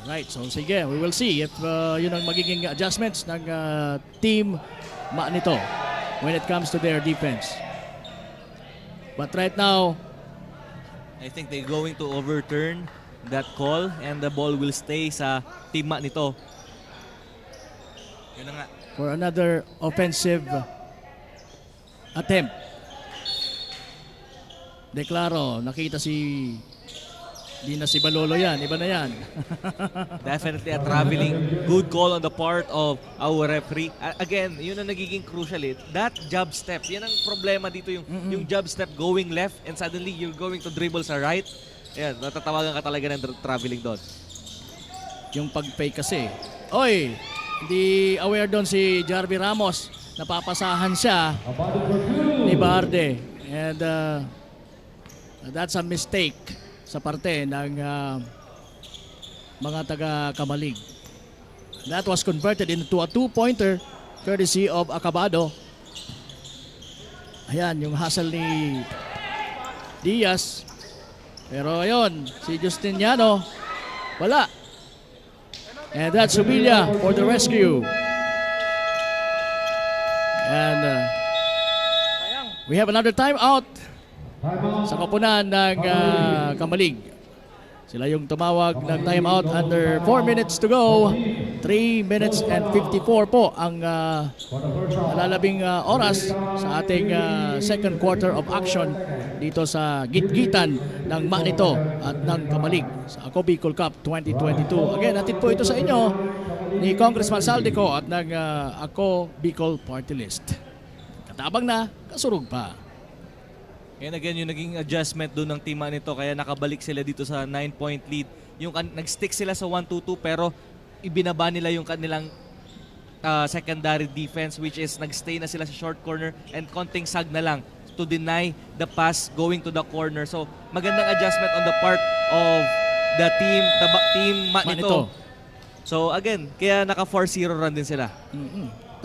Right, so sige, we will see if yun ang magiging adjustments ng team Manito when it comes to their defense. But right now, I think they're going to overturn that call and the ball will stay sa Team Manito. Yun na nga. for another offensive attempt. Declaro, nakita di na si Balolo yan, iba na yan. Definitely a traveling good call on the part of our referee. Again, yun ang nagiging crucial eh. That jab step, yan ang problema dito, yung jab step going left and suddenly you're going to dribble sa right. Yan, natatawagan ka talaga ng traveling doon. Yung pag-fake kasi. Oy, hindi aware doon si Jarvis Ramos. Napapasahan siya ni Barde. And that's a mistake sa parte ng mga taga-Kamalig. That was converted into a two-pointer courtesy of Acabado. Ayan, yung hustle ni Diaz. Pero ayun, si Justiniano, wala. And that's Subilla for the rescue. And we have another timeout sa koponan ng Kamalig. Sila yung tumawag ng timeout under 4 minutes to go. 3 minutes and 54 po ang nalalabing oras sa ating second quarter of action dito sa gitgitan ng Manito at ng Kamalig sa Ako Bicol Cup 2022. Again, natin po ito sa inyo ni Congressman Saldico at ng Ako Bicol Party List. Katabang na, kasurog pa. And again, yung naging adjustment doon ng team nito kaya nakabalik sila dito sa 9-point lead. Yung nag-stick sila sa 1-2-2 pero ibinaba nila yung kanilang secondary defense which is nagstay na sila sa short corner and konting sag na lang to deny the pass going to the corner. So magandang adjustment on the part of the team Manito. So again, kaya naka 4-0 run din sila.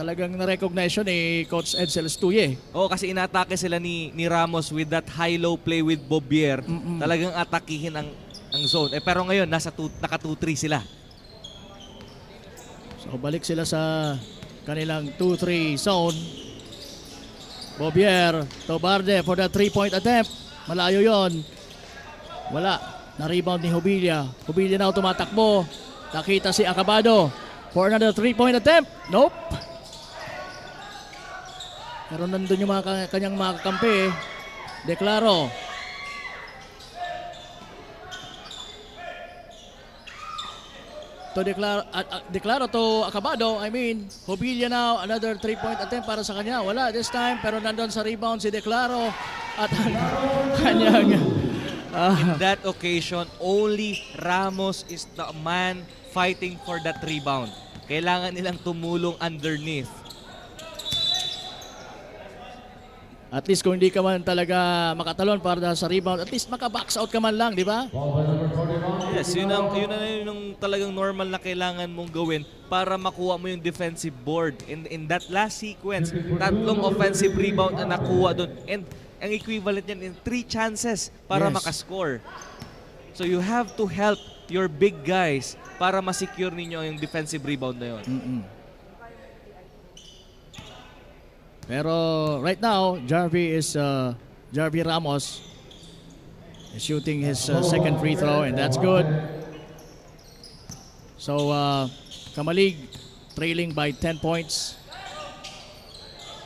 Talagang na-recognize yun ni Coach Edsel Estuye. Oo, kasi inatake sila ni Ramos with that high-low play with Bobier. Talagang atakihin ang zone. Pero ngayon, naka 2-3 sila. So balik sila sa kanilang 2-3 zone. Bobier, Tobarde for the 3-point attempt. Malayo yon. Wala. Na-rebound ni Hobilla. Hobilla na tumatakbo. Nakita si Acabado for another 3-point attempt. Nope. Pero nandun yung kanyang mga kakampi. Declaro. Declaro to Acabado. I mean, Hobilla now, another 3-point attempt para sa kanya. Wala this time, pero nandun sa rebound si Declaro. At kanyang... In that occasion, only Ramos is the man fighting for that rebound. Kailangan nilang tumulong underneath. At least kung hindi ka man talaga makatalon para sa rebound, at least maka-box out ka man lang, di ba? Yes, yun ang talagang normal na kailangan mong gawin para makuha mo yung defensive board. In that last sequence, 3 offensive rebound na nakuha doon. And ang equivalent yan in 3 chances para makascore. So you have to help your big guys para ma-secure ninyo yung defensive rebound na yun. Pero right now, Jarvis Ramos is shooting his second free throw and that's good. So Kamalig trailing by 10 points.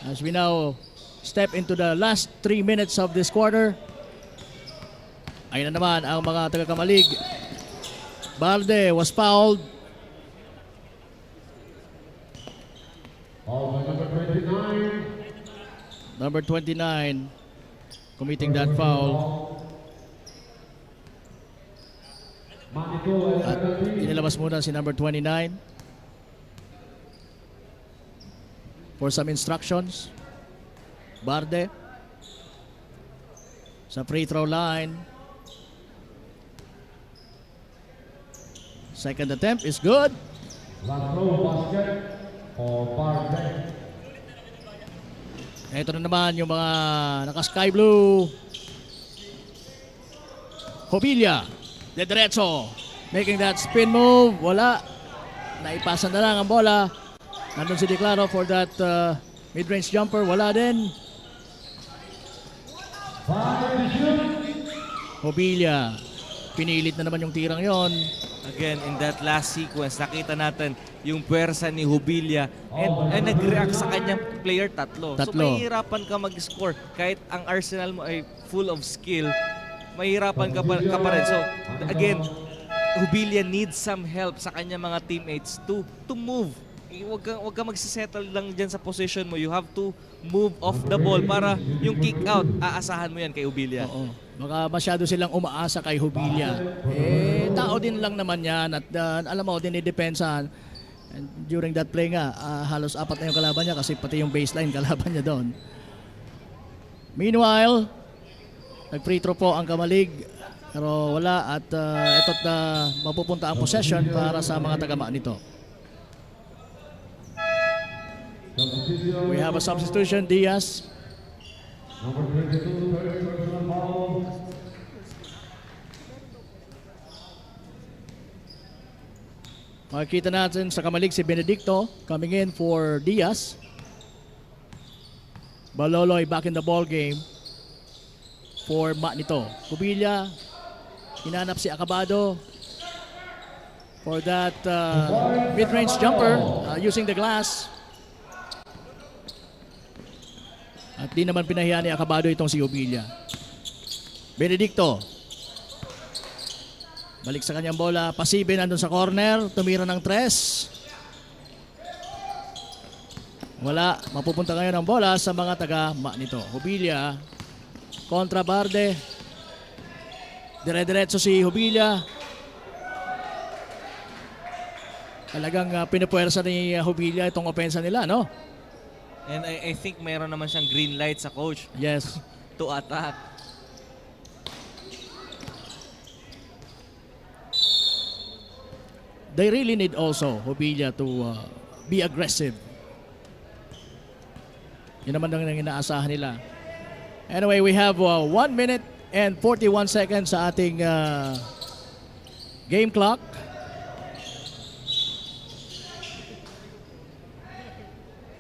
As we now step into the last 3 minutes of this quarter. Ayun na naman ang mga taga-Kamalig. Barde was fouled. Foul by number 29. Number 29 committing that foul. At inilabas muna si number 29 for some instructions. Barde. sa free throw line. Second attempt is good. Last throw basket for Bartek. Ito na naman yung mga naka-sky blue. Hobilla, de derecho. Making that spin move. Wala. Naipasa na lang ang bola. Nandun si Declaro for that mid-range jumper. Wala din. Hobilla. Pinilit na naman yung tirang yon. Again, in that last sequence, nakita natin yung puwersa ni Hobilla and nag-react sa kanyang player tatlo. So Tatlo. mahihirapan ka mag-score. Kahit ang arsenal mo ay full of skill, mahihirapan ka pa rin. So again, Hobilla needs some help sa kanyang mga teammates to move. Huwag ka magsisettle lang dyan sa position mo. You have to move off the ball para yung kick out, aasahan mo yan kay Hobilla. Oo. Baka masyado silang umaasa kay Hobilla. Tao din lang naman yan at alam mo, dinidepensahan. And during that play nga, halos apat na yung kalaban niya kasi pati yung baseline kalaban niya doon. Meanwhile, nag-free throw po ang Kamalig pero wala at ito't mapupunta ang possession para sa mga tagama nito. We have a substitution, Diaz. Number 22, third personal foul. Makikita natin sa Kamalig si Benedicto coming in for Diaz. Baloloy back in the ball game for Manito. Hobilla, hinanap si Acabado for that mid-range jumper using the glass. At di naman pinahiya ni Acabado itong si Hobilla. Benedicto. Balik sa kanyang bola. Pasibe nandun sa corner. Tumira ng tres. Wala. Mapupunta ngayon ang bola sa mga taga-ma nito. Hobilla. Kontra Barde. Dire-diretso si Hobilla. Talagang pinupuwersa ni Hobilla itong opensa nila, no? And I think mayroon naman siyang green light sa coach Yes. to attack. They really need also Hobilla to be aggressive. Yun naman ang inaasahan nila. Anyway, we have 1 minute and 41 seconds sa ating game clock.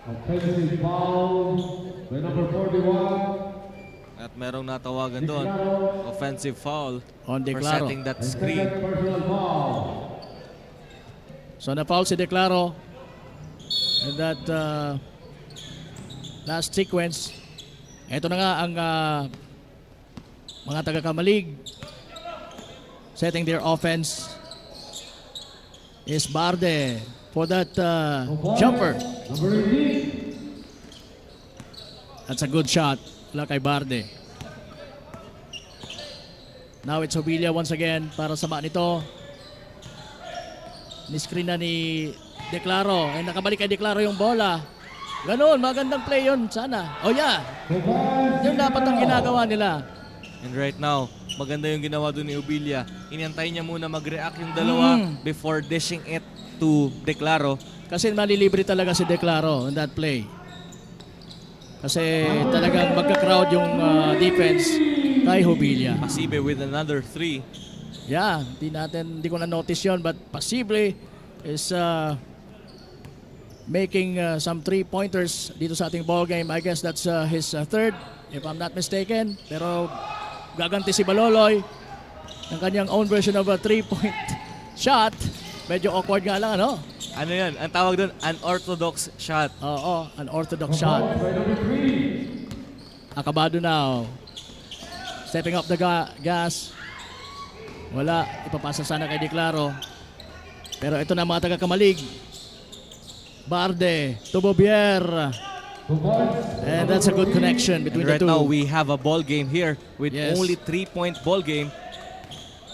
Offensive foul by number 41. At merong natawagan doon. Offensive foul On for Declaro. setting that And screen. second personal foul. So na-foul si Declaro. And that last sequence. Ito na nga ang mga taga-Kamalig setting their offense is Barde for that jumper. Number 18. That's a good shot. Wala kay Barde. Now it's Hobilla once again para sa nito. Ni-screen na ni Declaro. And nakabalik kay Declaro yung bola. Ganun, magandang play yun. Sana. Oh yeah. Yung dapat ang ginagawa nila. And right now, maganda yung ginawa doon ni Hobilla. Inantay niya muna mag-react yung dalawa before dishing it to Declaro. Kasi malilibre talaga si Declaro in that play. Kasi talagang magka-crowd yung defense kay Hobilla. Pasibe with another 3. Yeah, hindi ko na-notice yon, but Pasible is making some 3-pointers dito sa ating ball game. I guess that's his third, if I'm not mistaken. Pero gaganti si Baloloy ng kanyang own version of a 3-point shot. Medyo awkward nga lang, ano? Ano yan? Ang tawag doon, unorthodox shot. Oo, an orthodox shot. By number 3. Acabado now. Stepping up the gas. Wala. Ipapasa sana kay Declaro. Pero ito na mga taga-Kamalig. Barde. Tubobier. And that's a good connection And between right the two. now, we have a ball game here with Yes. only 3-point ball game.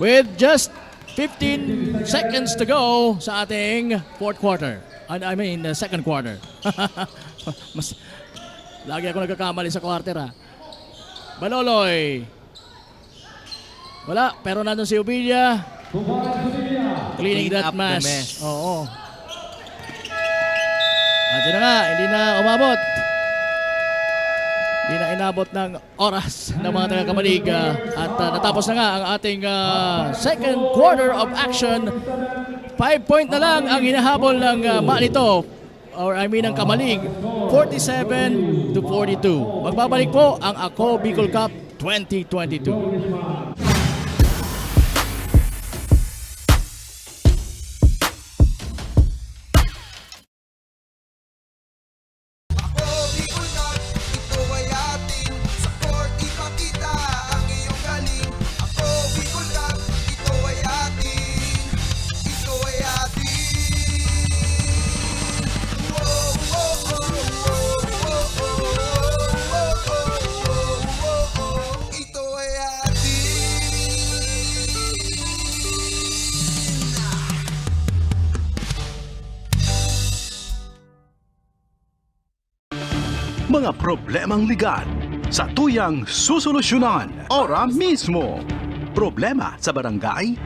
With just 15 seconds to go sa ating fourth quarter. Second quarter. Lagi ako nagkakamali sa quarter, ha. Baloloy. Wala, pero nandun si Ubilia. Cleaning Clean that up the mess. mess. Oo. At yun na nga, hindi na umabot. Hindi na inabot ng oras ng mga taga-Kamalig. At natapos na nga ang ating second quarter of action. 5-point na lang ang hinahabol ng Manito. Or I mean ang Kamalig. 47-42. Magbabalik po ang Ako Bicol Cup 2022. Ako, Bicol Cup, ito ay ating sa court ipakita ang iyong galing. Ako, Bicol Cup, ito ay ating, ito ay ating. Whoa, whoa, whoa, whoa, whoa, whoa, whoa, whoa, whoa, ito ay ating. Mga problemang legal sa tuyang susolusyonan ora mismo. Problema sa barangay,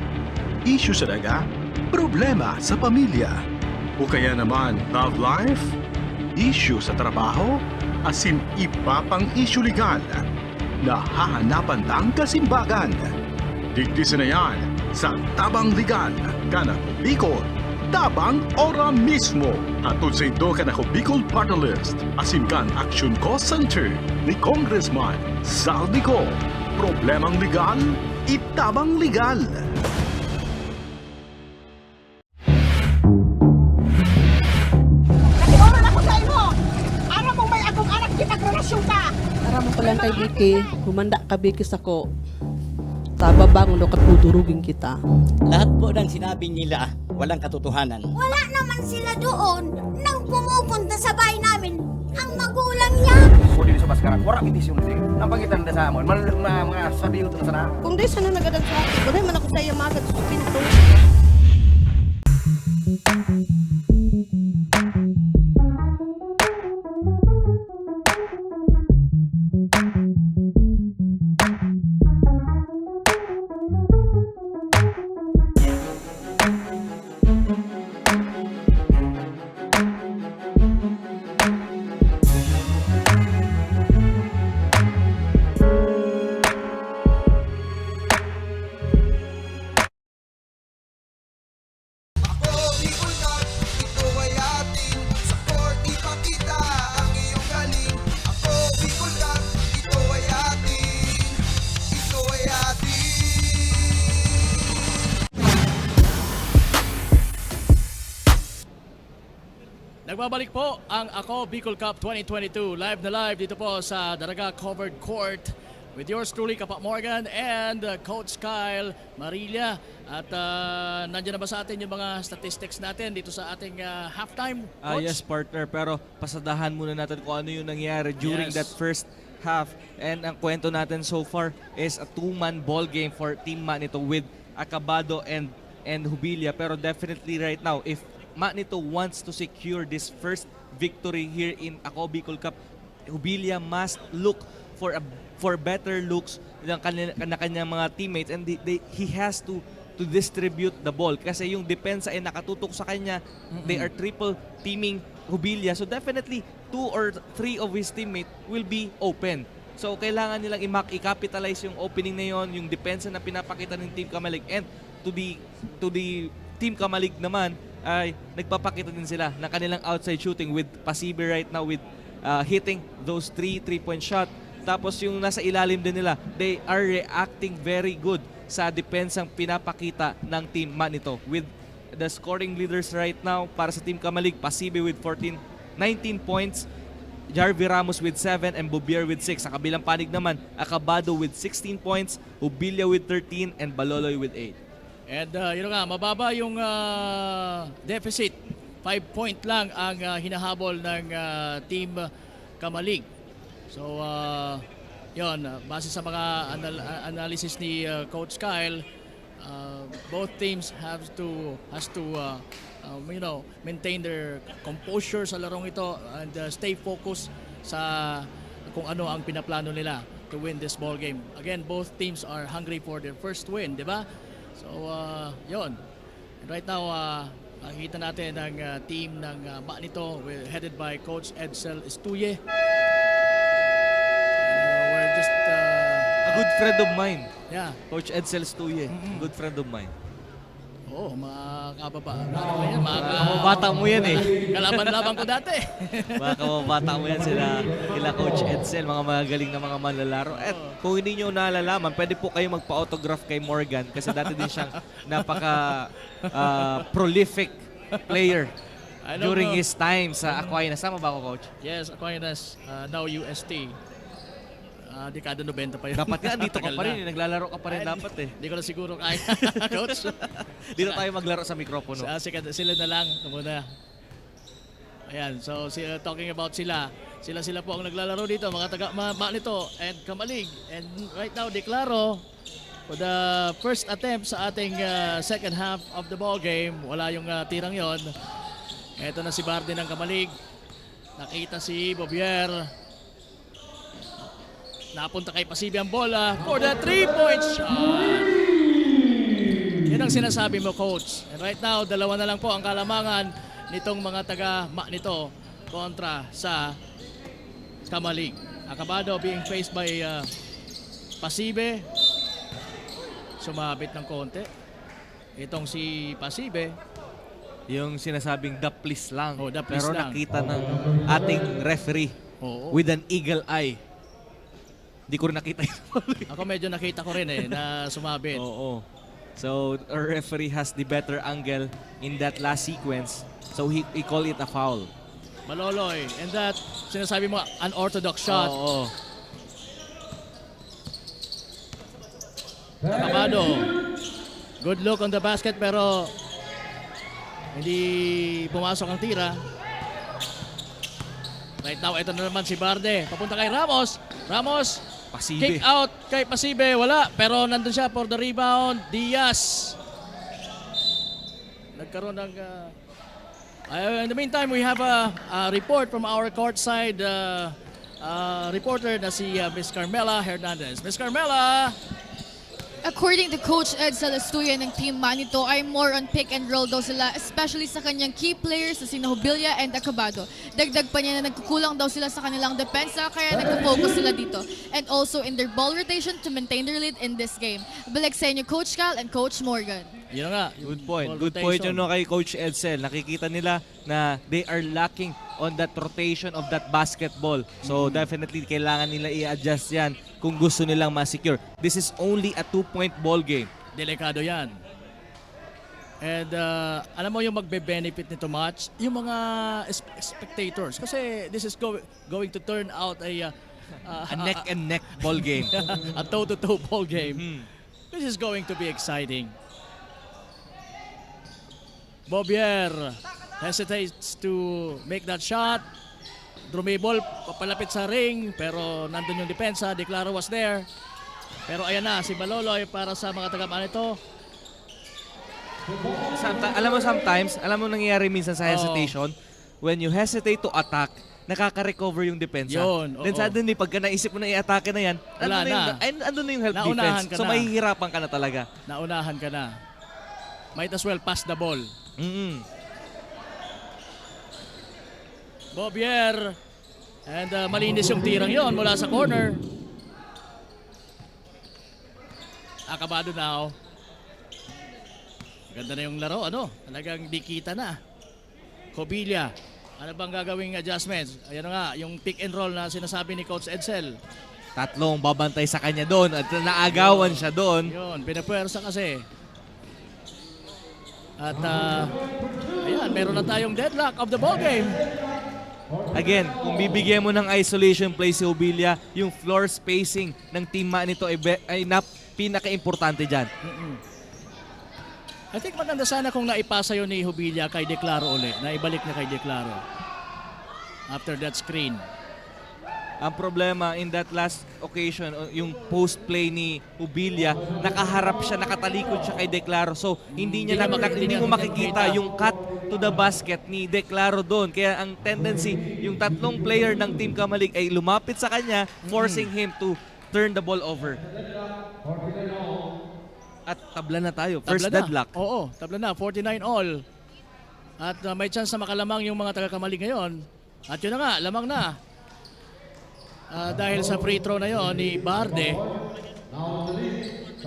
issue sa daga, problema sa pamilya. O kaya naman love life, issue sa trabaho, asin iba pang issue legal. Nahahanapan ng kasimbagan. Digdisin na yan sa Tabang Legal, Kanako Bicol. Tabang ora mismo. Atod sa ito Kanako Bicol Party List. Asin kan Action Cost Center ni Congressman Saldico. Problemang legal, itabang legal. Nag-oral ako sa imo. Ara mo may akong anak kitag-relasyon ka. Para mo palang kay Vicky, humanda ka Vicky sako. Tababang ulo katudurugin kita. Lahat po ng sinabi nila, walang katotohanan. Wala naman sila doon nang pumupunta sa bahay namin ang magulang niya. Pwede sa baskaran, wala kitis yung sa'yo. Nampagitan na sa amon, mga sabiyo ito na sana. Kung di sana nagadag sa akin, wala man ako sa iya magad sa pinto. Ako, Bicol Cup, ito ay ating sa court ipakita ang iyong galing. Ako, Bicol Cup, ito ay ating, ito ay ating. Nagbabalik po ang Ako Bicol Cup 2022. Live na live dito po sa Daraga Covered Court with yours truly, Kapak Morgan and Coach Kyle Marilla. At nandiyan na ba sa atin yung mga statistics natin dito sa ating halftime, Coach? Yes, partner. Pero pasadahan muna natin kung ano yung nangyari during Yes. that first half. And ang kwento natin so far is a two-man ball game for Team Manito with Acabado and Hubilia. Pero definitely right now, if Manito wants to secure this first victory here in Ako Bicol Cup, Hubilia must look for better looks ng kanyang mga teammates, and he has to distribute the ball kasi yung depensa ay nakatutok sa kanya. They are triple teaming Hubilia, so definitely 2 or 3 of his teammates will be open. So kailangan nilang i-capitalize yung opening na yon, yung depensa na pinapakita ng Team Kamalig, and to the Team Kamalig naman ay nagpapakita din sila ng kanilang outside shooting with Pasibe right now with hitting those 3-point shot. Tapos yung nasa ilalim din nila, they are reacting very good sa depensang pinapakita ng Team Manito. With the scoring leaders right now para sa Team Kamalig, Pasibe with 19 points, Jarvie Ramos with 7, and Bobier with 6. Sa kabilang panig naman, Acabado with 16 points, Hubilia with 13, and Baloloy with 8. And yun nga, mababa yung deficit. 5-point lang ang hinahabol ng Team Kamalig. So, yun, base sa mga analysis ni Coach Kyle, both teams has to maintain their composure sa larong ito and stay focused sa kung ano ang pinaplano nila. to win this ball game. Again, both teams are hungry for their first win, di ba? So, yun. And right now, nakikita natin ang team ng Manito headed by Coach Edsel Estuye. We're just... A good friend of mine. yeah. Coach Edsel Stuye. Good friend of mine. Oo, mga kababa. Mga Kababata mo yan eh. kalaban-laban ko dati. Mga kababata mo yan sila Coach Edsel, mga magaling na mga manlalaro. At kung hindi nyo nalalaman, pwede po kayo magpa-autograph kay Morgan kasi dati din siyang napaka prolific player I don't during know. his time sa Aquinas. Tama ba ako, Coach? Yes, Aquinas, now UST. Dekada 90 pa yun. Dapat nga, dito ka Tagal pa rin. na. Naglalaro ka pa rin dapat eh. Hindi ko na siguro kaya, Coach. Dito tayo maglaro sa mikropono. Sila na lang muna. Ayan, so talking about sila po ang naglalaro dito, mga taga Manito and Kamalig. And right now, Declaro for the first attempt sa ating second half of the ball game. Wala yung tirang yon. Ito na si Barde ng Kamalig. Nakita si Bobier. Napunta kay Pasibi ang bola for the 3-point shot. Yan ang sinasabi mo, Coach. And right now, dalawa na lang po ang kalamangan nitong mga taga Manito kontra sa Kamalig. Acabado being faced by Pasibe. Sumabit ng konti. Itong si Pasibe. Yung sinasabing daplis lang. Oh, daplis pero lang. nakita ng ating referee Oo. with an eagle eye. Hindi ko rin nakita yun. Ako medyo nakita ko rin na sumabit. Oo. So, our referee has the better angle in that last sequence. So, he call it a foul. Maloloy. And that, sinasabi mo, unorthodox shot. Oo. Acabado. Good look on the basket pero hindi pumasok ang tira. Right now, ito na naman si Barde. Papunta kay Ramos. Ramos, Pasibe. kick out kay Pasibe. Wala. Pero nandun siya for the rebound. Diaz. Nagkaroon ng... in the meantime, we have a report from our courtside reporter na si Miss Carmela Hernandez. Miss Carmela! According to Coach Ed Salastuya ng Team Manito, ay more on pick and roll daw sila, especially sa kanyang key players na sina Jubilia and Acabado. Dagdag pa niya na nagkukulang daw sila sa kanilang depensa, kaya nagpo-focus sila dito. And also in their ball rotation to maintain their lead in this game. Balik sa inyo, Coach Cal and Coach Morgan. Yun nga. Good point. Ball Good point rotation. yun no, kay Coach Edsel. Nakikita nila na they are lacking on that rotation of that basketball. So definitely kailangan nila i-adjust yan kung gusto nilang ma-secure. This is only a 2-point ball game. Delikado yan. And alam mo yung magbe-benefit nito match? Yung mga spectators. Kasi this is going to turn out a neck and neck ball game. a toe-to-toe ball game. This is going to be exciting. Bobier hesitates to make that shot. Drumibol, papalapit sa ring, pero nandun yung depensa. Declaro was there. Pero ayan na, si Baloloy para sa mga taga-Manito. Sometimes, alam mo nangyayari minsan sa hesitation, when you hesitate to attack, nakaka-recover yung depensa. Yun, Then oo. suddenly, pagka naisip mo na i-atake na yan, Wala andun na yung help Naunahan defense. ka So na. mahihirapan ka na talaga. Naunahan ka na. Might as well pass the ball. Bobier. And malinis yung tirang yon mula sa corner. Acabado now. Ganda na yung laro, ano? Talagang di kita na. Jubilia. Ano bang gagawing adjustments? Ayan na nga, yung pick and roll na sinasabi ni Coach Edsel. Tatlong babantay sa kanya doon at naagawan siya doon. Yun, pinapwersa kasi. At ayan, meron na tayong deadlock of the ball game. Again, kung bibigyan mo ng isolation play si Jubilia, yung floor spacing ng team nito ay pinaka-importante dyan. I think maganda sana kung naipasa yun ni Jubilia kay Declaro uli. Naibalik na kay Declaro. After that screen. Ang problema in that last occasion, yung post play ni Jubilia, nakaharap siya, nakatalikod siya kay Declaro. So, hindi mo makikita yung cut to the basket ni Declaro doon. Kaya ang tendency, yung tatlong player ng Team Kamalig ay lumapit sa kanya, forcing him to turn the ball over. At tabla na tayo. First Tabla na. deadlock. Oo, tabla na. 49 all. At may chance na makalamang yung mga taga-Kamalig ngayon. At yun na nga, lamang na. Dahil sa free throw na yon ni Barde.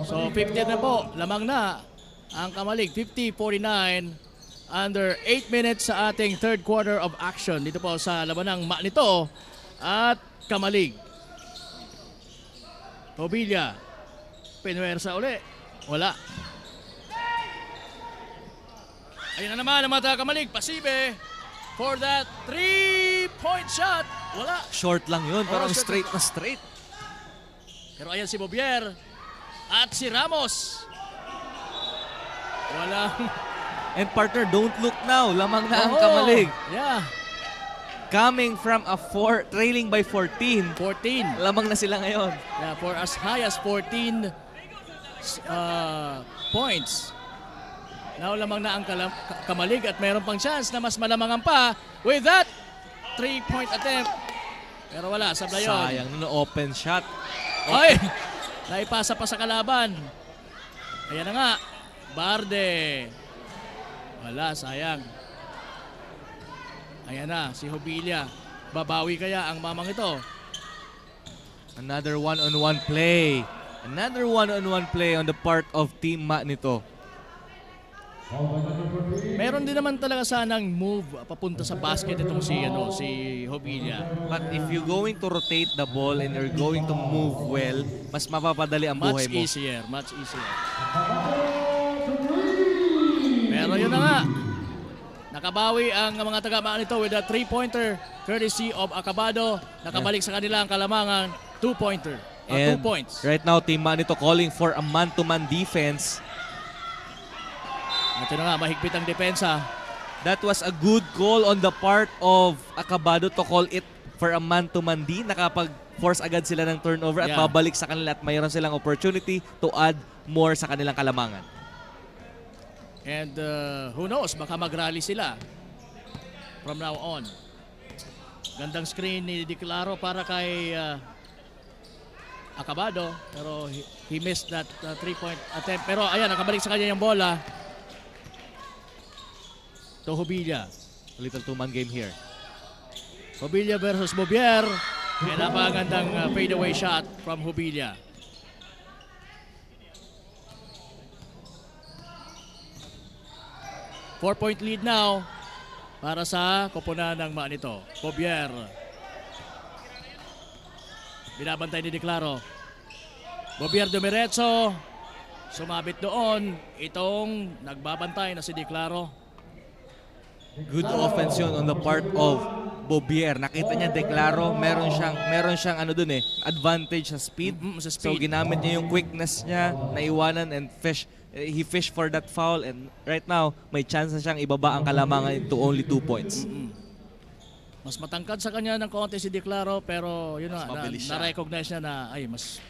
So 50 na po, lamang na ang Kamalig. 50-49 under 8 minutes sa ating third quarter of action. Dito po sa labanang Manito at Kamalig. Hobilla. Pinuwersa uli. Wala. Ayun na naman ang mga taga-Kamalig. Pasibe for that 3-point shot. Wala. Short lang yun. Parang short. straight na straight. Pero ayan si Bobier. At si Ramos. Walang... And partner, don't look now. Lamang na ang Oo. Kamalig. Yeah. Coming from a trailing by 14. 14. Lamang na sila ngayon. Yeah, for as high as 14 points. Now lamang na ang Kamalig at mayroon pang chance na mas malamangan pa with that 3-point attempt. Pero wala, sabla yun. Sayang na open shot. Oy! Naipasa pa sa kalaban. Ayan na nga. Barde. Wala, sayang. Ayan na, si Hobilla. Babawi kaya ang mamang ito. Another one-on-one play. Another one-on-one play on the part of Team Manito. Meron din naman talaga sanang move papunta sa basket itong si Hobilla. But if you're going to rotate the ball and you're going to move well, mas mapapadali ang buhay mo. Much easier. Pero yun na nga. Nakabawi ang mga taga-maan nito with a 3-pointer courtesy of Acabado. Nakabalik sa kanila ang kalamangan 2-pointer. 2 points. Right now, Team Manito calling for a man-to-man defense. Ito na nga, mahigpit ang depensa. That was a good call on the part of Acabado to call it for a man-to-man D. Nakapag-force agad sila ng turnover at Yeah. babalik sa kanila at mayroon silang opportunity to add more sa kanilang kalamangan. And who knows, baka mag-rally sila from now on. Gandang screen ni Declaro para kay Acabado, pero he missed that 3-point attempt. Pero ayan, nakabalik sa kanya yung bola. To Hobilla. A little two-man game here. Hobilla versus Bobier. Kaya napakagandang fadeaway shot from Hobilla. Four-point lead now para sa koponan ng Manito. Bobier. Binabantay ni Declaro. Bobier dumiretso. Sumabit doon. Itong nagbabantay na si Declaro. Good offense yun on the part of Bobier. Nakita niya Declaro, meron siyang advantage sa speed. Sa So speed. ginamit niya yung quickness niya, naiwanan and he fished for that foul, and right now may chance na siyang ibaba ang kalamangan to only 2 points. Mas matangkad sa kanya ng konti si Declaro, pero yun na, mabilis siya. na-recognize niya na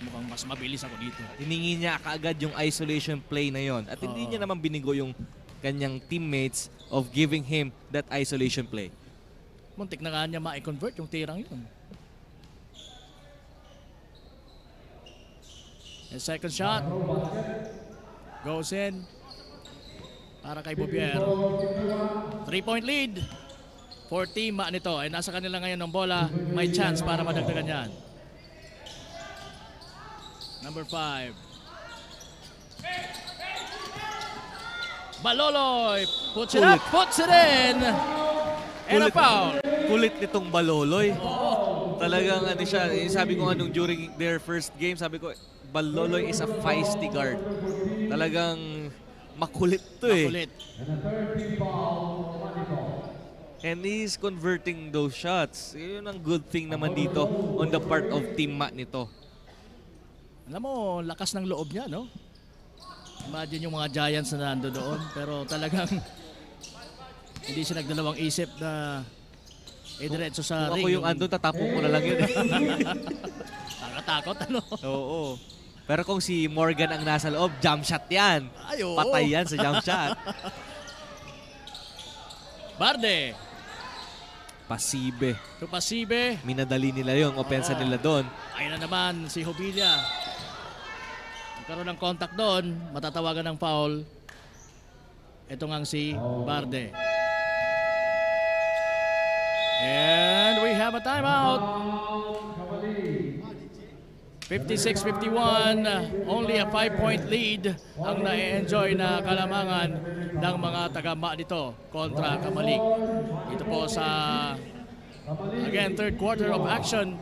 mukhang mas mabilis ako dito. Hiningi niya kaagad yung isolation play na yon at hindi niya naman binigo yung kanyang teammates of giving him that isolation play. Muntik na nga niya ma-convert yung tirang yun. And second shot goes in para kay Bobier. 3-point lead for Team Manito. Ay nasa kanila ngayon ng bola. May chance para madagdagan yan. Number 5. Baloloy puts it up, puts it in. And a foul. Kulit nitong Baloloy. Talagang siya, sabi ko nga nung during their first game, sabi ko, Baloloy is a feisty guard. Talagang makulit to Makulit. And he's converting those shots. Yun ang good thing naman dito on the part of Team Manito. Alam mo, lakas ng loob niya, no? Imagine yung mga Giants na nando doon. Pero talagang hindi siya nagdalawang isip na diretso sa Kung ring. ako yung andun, tatapong ko na lang yun. Nakatakot, ano? Oo. Pero kung si Morgan ang nasa loob, jump shot yan. Ay, oo. Patay yan sa jump shot. Barde. Pasibe. Pasibe. Minadali nila yung opensa nila doon. Ayun na naman si Hobilla. Nagkaroon ng contact doon. Matatawagan ng foul. Ito nga si Barde. And we have a timeout. 56-51, only a 5-point lead ang na-enjoy na kalamangan ng mga taga-Ma dito kontra Kamalig. Ito po sa, again, third quarter of action.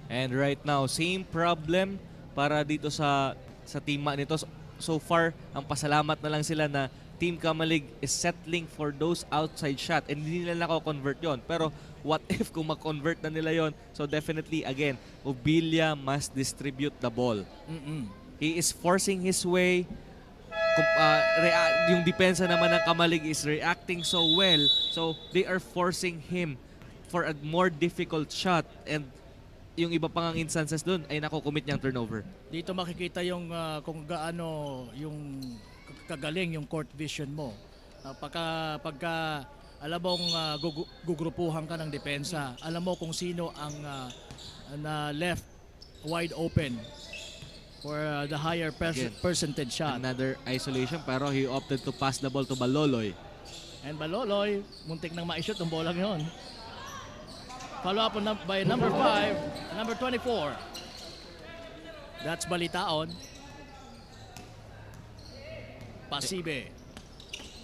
And right now, same problem para dito sa team Ma nito. So far, ang pasalamat na lang sila na Team Kamalig is settling for those outside shot and hindi nila nako-convert yon. Pero what if kung mag-convert na nila yon? So definitely, again, Hobilla must distribute the ball. He is forcing his way. Yung depensa naman ng Kamalig is reacting so well. So they are forcing him for a more difficult shot, and yung iba pang instances doon ay nakukumit niyang turnover. Dito makikita yung kung gaano yung kagaling yung court vision mo. Pagka alam mong gugrupuhan ka ng depensa, alam mo kung sino ang na left wide open for the higher percentage shot. Another isolation pero he opted to pass the ball to Baloloy. And Baloloy, muntik nang ma-shoot ang bolang yon. Follow up by number 5, number 24. That's Balitaon. Pasibe.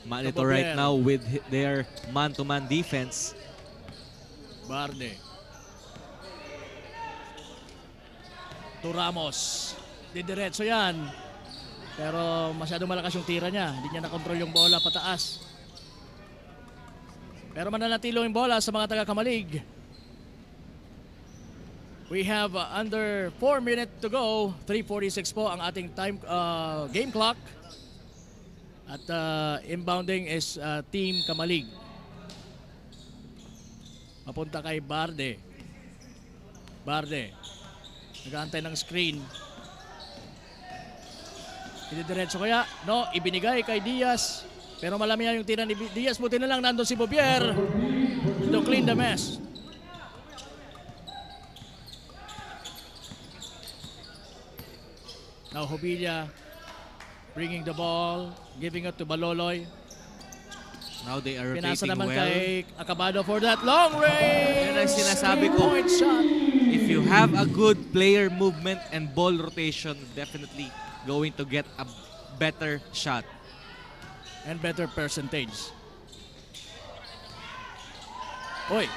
Manito right now with their man-to-man defense. Barde. To Ramos. Didiretso yan. Pero masyadong malakas yung tira niya. Hindi niya na-control yung bola pataas. Pero mananatilo yung bola sa mga taga-Kamalig. We have under 4 minutes to go. 3:46 po ang ating game clock. At inbounding is Team Kamalig. Papunta kay Barde. Barde. Nag-aantay ng screen. Ididiretso kaya? No, ibinigay kay Diaz. Pero malami yung tira ni Diaz. Buti na lang nandun si Bobier to clean the mess. Now Hobilla bringing the ball, giving it to Baloloy. Now they are Pinasa rotating naman well. kay Acabado for that long range. Yan ang sinasabi ko. Three-point shot. If you have a good player movement and ball rotation, definitely going to get a better shot. And better percentage. Oy.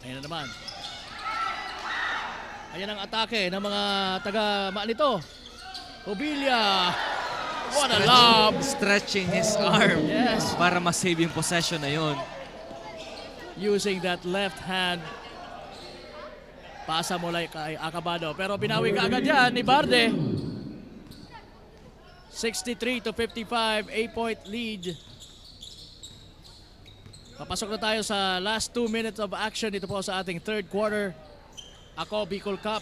Ayan na naman. Ayan ang atake ng mga taga-Ma nito. Hobilla. What a lob. Stretching his arm Yes. para ma-save yung possession na yun. Using that left hand. Pasa mula kay Acabado. Pero binawi ka agad yan ni Barde. 63-55, 8-point lead. Papasok na tayo sa last 2 minutes of action dito po sa ating third quarter. Ako Bicol Cup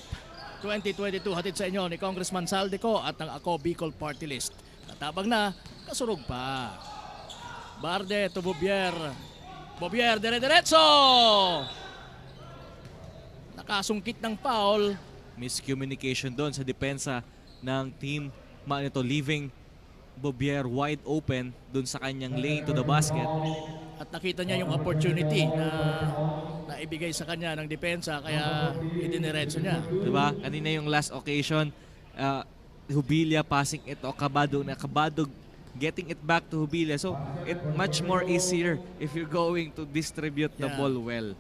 2022 hatid sa inyo ni Congressman Saldico at ng Ako Bicol Party List. Katabang na, kasurog pa. Barde to Bobier. Bobier, dire-diretso! Nakasungkit ng foul. Miscommunication doon sa depensa ng team Manito, leaving Bobier wide open doon sa kanyang lane to the basket. At nakita niya yung opportunity na ibigay sa kanya ng depensa kaya idiniretso niya. Diba? Kanina yung last occasion, Hobilla passing it to Acabado, na Acabado getting it back to Hobilla. So, it much more easier if you're going to distribute the ball well.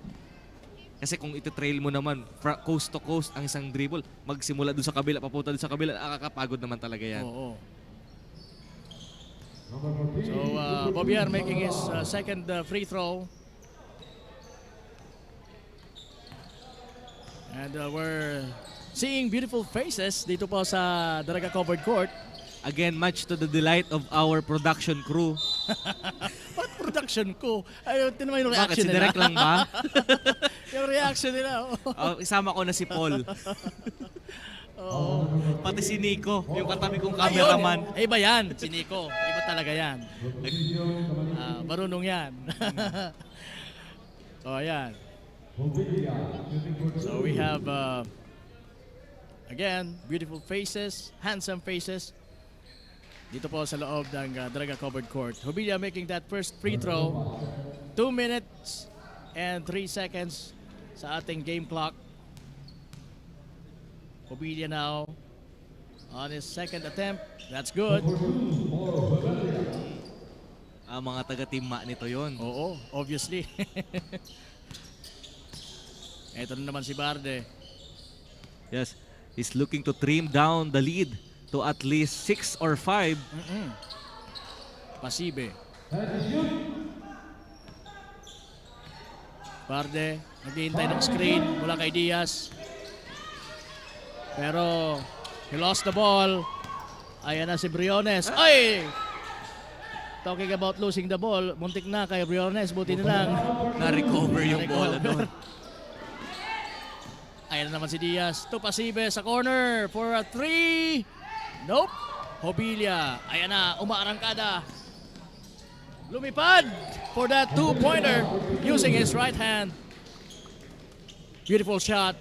Kasi kung ito-trail mo naman coast to coast ang isang dribble, magsimula doon sa kabila, papunta doon sa kabila, nakakapagod naman talaga yan. Oo. So, Bobier making his second free throw. And we're seeing beautiful faces dito po sa Daraga Covered Court. Again, much to the delight of our production crew. What production ko? Ayun, tinamay yung Bakit? reaction Si nila. Derek lang ba? Yung reaction nila. Isama ko na si Paul. Oh. Pati si Nico, yung katabi kong Ayun. cameraman. Iba yan, si Nico. Iba talaga yan. Marunong yan. O, ayan. So we have, again, beautiful faces, handsome faces. Dito po sa loob ng Daraga Covered Court. Hobilia making that first free throw. 2 minutes and 3 seconds sa ating game clock. Hobilia now on his second attempt. That's good. Mga taga-team nito yon. Oo, obviously. Ito na naman si Barde. Yes, he's looking to trim down the lead to at least 6 or 5. Pasibe. Barde, naghihintay ng screen mula kay Diaz. Pero, he lost the ball. Ayan na si Briones. Ay! Talking about losing the ball, muntik na kay Briones. Buti na lang. Na-recover yung bola doon. Ayan na naman si Diaz. To Pasibe sa corner for a 3. Nope. Hobilia. Ayan na, umaarangkada. Lumipad for that 2-pointer using his right hand. Beautiful shot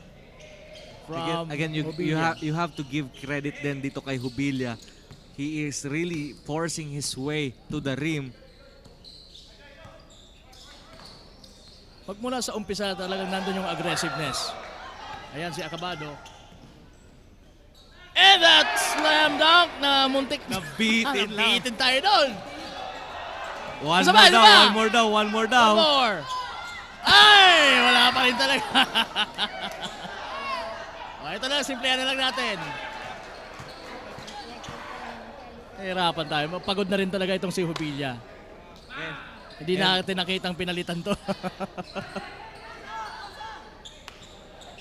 from Again, you have to give credit then dito kay Hobilia. He is really forcing his way to the rim. Pagmula sa umpisa talagang nandun yung aggressiveness. Ayan si Acabado. And that slam dunk na muntik. Nabitin lang. Nabitin tayo doon. One Isa ba, more isa daw, ba? one more daw, one more daw. One more. Ay! Wala pa rin talaga. Ito na, simplihan na lang natin. Hirapan tayo. Pagod na rin talaga itong si Hobilia. Hindi natin nakitang pinalitan to.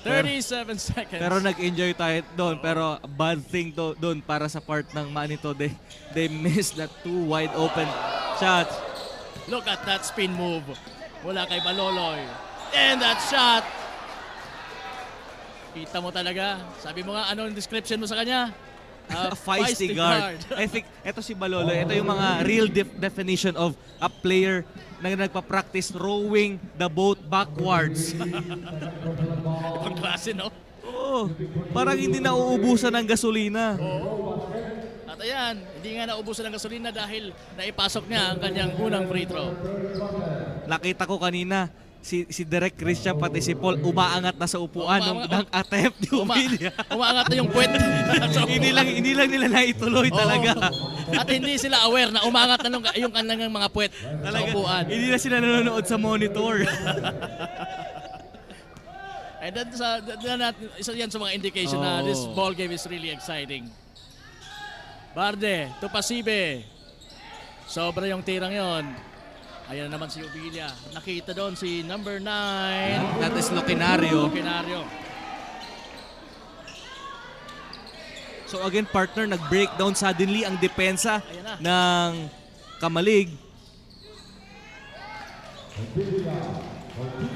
37 seconds. Pero nag-enjoy tayo doon. Pero bad thing to doon para sa part ng Manito. They missed that 2 wide open shots. Look at that spin move. Wala kay Baloloy. And that shot. Kita mo talaga. Sabi mo nga, ano ang description mo sa kanya? Feisty guard. I think ito si Baloloy. Ito yung mga real definition of a player na nagpa-practice rowing the boat backwards. Ibang klase, no? Oo. Parang hindi nauubusan ng gasolina. Oo. At ayan, hindi nga naubusan ng gasolina dahil naipasok niya ang kanyang unang free throw. Nakita ko kanina, si Derek Christian pati si Paul umaangat na sa upuan ng attempt ni Hobilia. Umaangat na yung puwet. hindi lang nila naituloy talaga. At hindi sila aware na umaangat na yung kanilang mga puwet sa upuan. Hindi na sila nanonood sa monitor. And then isa yan sa mga indication na this ball game is really exciting. Barde, to Pasibe. Sobra yung tirang yon. Ayan naman si Hobilia. Nakita doon si number 9. That is Loquinario. So again, partner, nag-breakdown suddenly ang depensa ng Kamalig.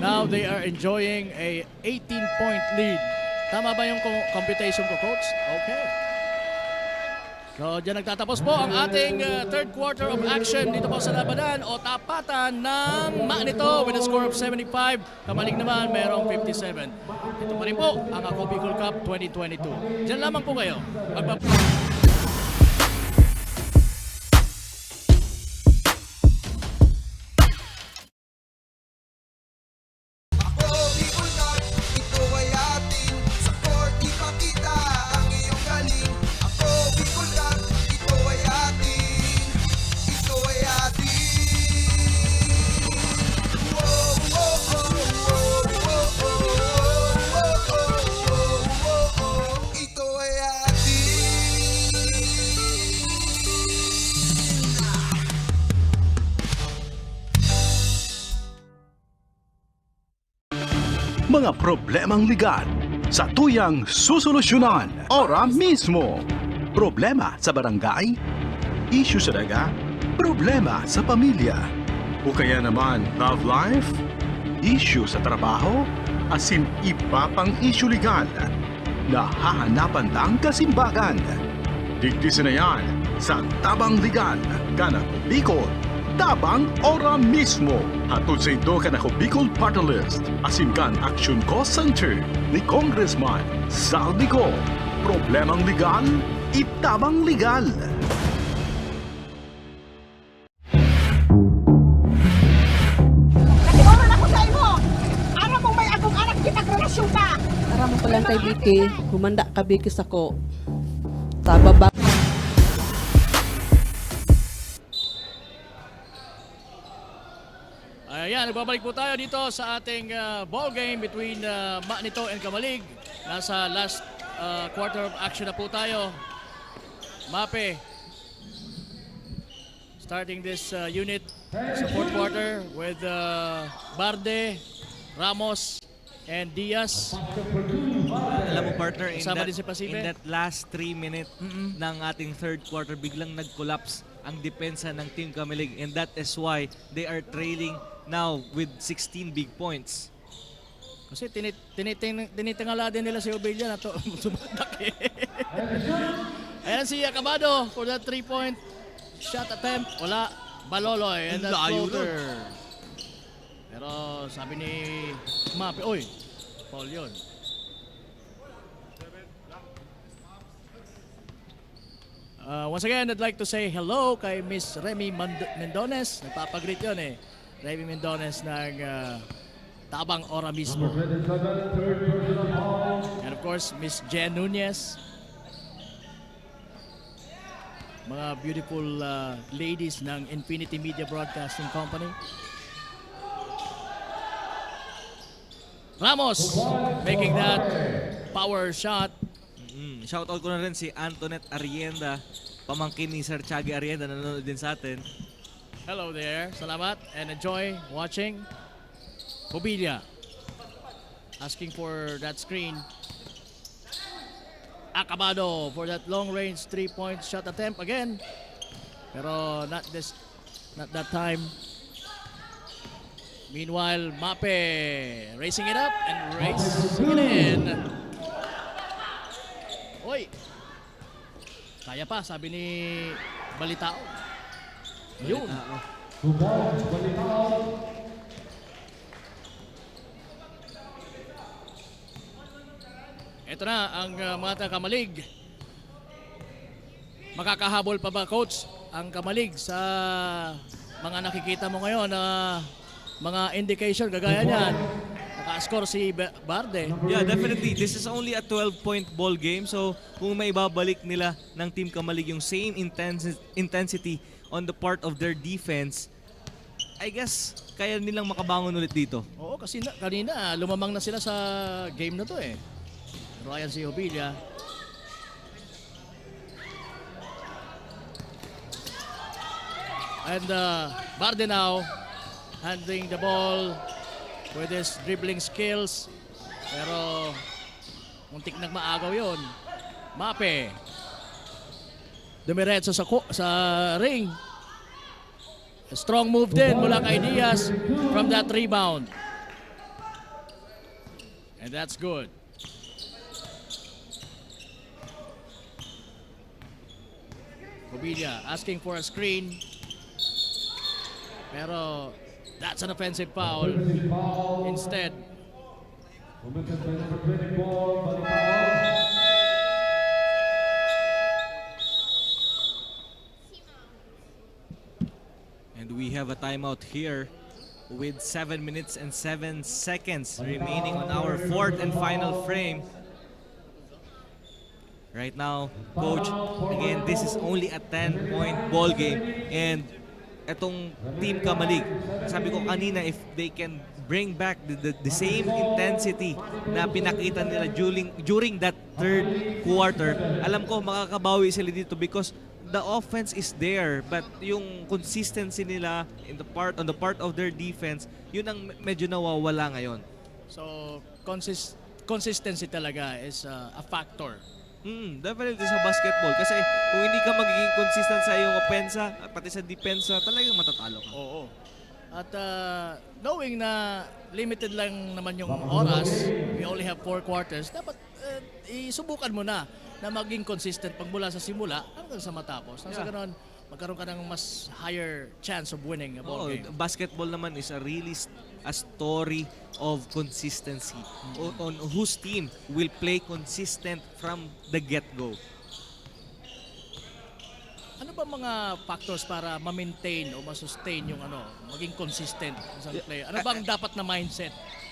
Now they are enjoying a 18-point lead. Tama ba yung computation ko, Coach? Okay. So, dyan nagtatapos po ang ating third quarter of action dito po sa labanan o tapatan ng Manito with a score of 75. Kamalig naman, merong 57. Ito pa rin po ang Ako Bicol Cup 2022. Dyan lamang po kayo. Ako Bicol Cup, ito ay ating sa court ipakita ang iyong galing. Ako Bicol Cup, ito ay ating, ito ay ating. Whoa, whoa, whoa, whoa, whoa, whoa, whoa, whoa, ito ay ating. Mga problemang legal sa tuyang susolusyonan ora mismo. Problema sa barangay, issue sa daga, problema sa pamilya. O kaya naman love life, issue sa trabaho, asin iba pang issue legal na hahanapan ng kasimbagan. Digdisin na yan sa Tabang Ligan, Kanako Bicol, Tabang Ora mismo. Hatod sa ito Kanako Bicol Party List, asimkan Action Cost Center ni Congressman Saldi Co. Problemang legal, itabang legal. Natiuran ako sa imo. Ara mo may akong anak kitag-relasyon ka. Tara mo palang kay Vicky, humanda ka Vicky sako. Sa baba. Ayan, nagbabalik po tayo dito sa ating ball game between Manito and Kamalig. Nasa last quarter of action na po tayo. Mape starting this unit sa fourth quarter with Barde, Ramos, and Diaz. Alam mo partner, Kasama din si Pasibe. in that last 3 minutes ng ating third quarter, biglang nag-collapse ang depensa ng Team Kamalig, and that is why they are trailing now with 16 big points. Kasi tinitingala din nila si Obelia na to sumatak eh. Ayan si Acabado for that 3-point shot attempt. Wala. Baloloy and that Layo floater. Pero sabi ni Mape, oy, foul yun. Once again, I'd like to say hello kay Miss Remy Mendones. Nagpapagreet yun eh. Remy Mendones ng Tabang Ora mismo. And of course, Miss Jen Nunez. Mga beautiful ladies ng Infinity Media Broadcasting Company. Ramos making that power shot. Shoutout ko na rin si Antoinette Arienda, pamangkin ni Sir Chagi Arienda, nanonood din sa atin. Hello there. Salamat and enjoy watching. Obelia asking for that screen. Acabado for that long-range 3-point shot attempt again. Pero not that time. Meanwhile, Mape racing it up and racing it in. Oy! Kaya pa, sabi ni Balitao. Yun. Ito na ang mga Kamalig. Makakahabol pa ba, Coach, ang Kamalig sa mga nakikita mo ngayon na mga indication kagaya niyan? Naka-score si Barde. Yeah, definitely. This is only a 12-point ball game. So, kung may ibabalik nila ng Team Kamalig yung same intensity on the part of their defense, I guess, kaya nilang makabangon ulit dito. Oo, kasi kanina lumamang na sila sa game na to eh. Ryan si Obelia. And Barde now handling the ball with his dribbling skills. Pero muntik nagmaagaw yun. Mape. Dumiretso sa ring. A strong move din mula kay Diaz from that rebound. And that's good. Obelia asking for a screen. Pero that's an offensive foul. Instead, and we have a timeout here with 7 minutes and 7 seconds remaining on our fourth and final frame. Right now, Coach, again, this is only a 10-point ball game, and etong Team Kamalig, sabi ko kanina, if they can bring back the same intensity na pinakita nila during that third quarter, alam ko makakabawi sila dito because the offense is there, but yung consistency nila on the part of their defense, yun ang medyo nawawala ngayon. so consistency talaga is a factor. Definitely sa basketball. Kasi kung hindi ka magiging consistent sa iyong opensa at pati sa depensa, talagang matatalo ka. Oo. At knowing na limited lang naman yung oras, we only have 4 quarters, dapat isubukan mo na na maging consistent pagmula sa simula hanggang sa matapos. Nang sa Yeah. ganon, magkaroon ka ng mas higher chance of winning a ball Oo, game. basketball naman is a really a story of consistency on whose team will play consistent from the get-go. Ano ba mga factors para ma-maintain o ma-sustain yung maging consistent isang player? Ano bang dapat na mindset?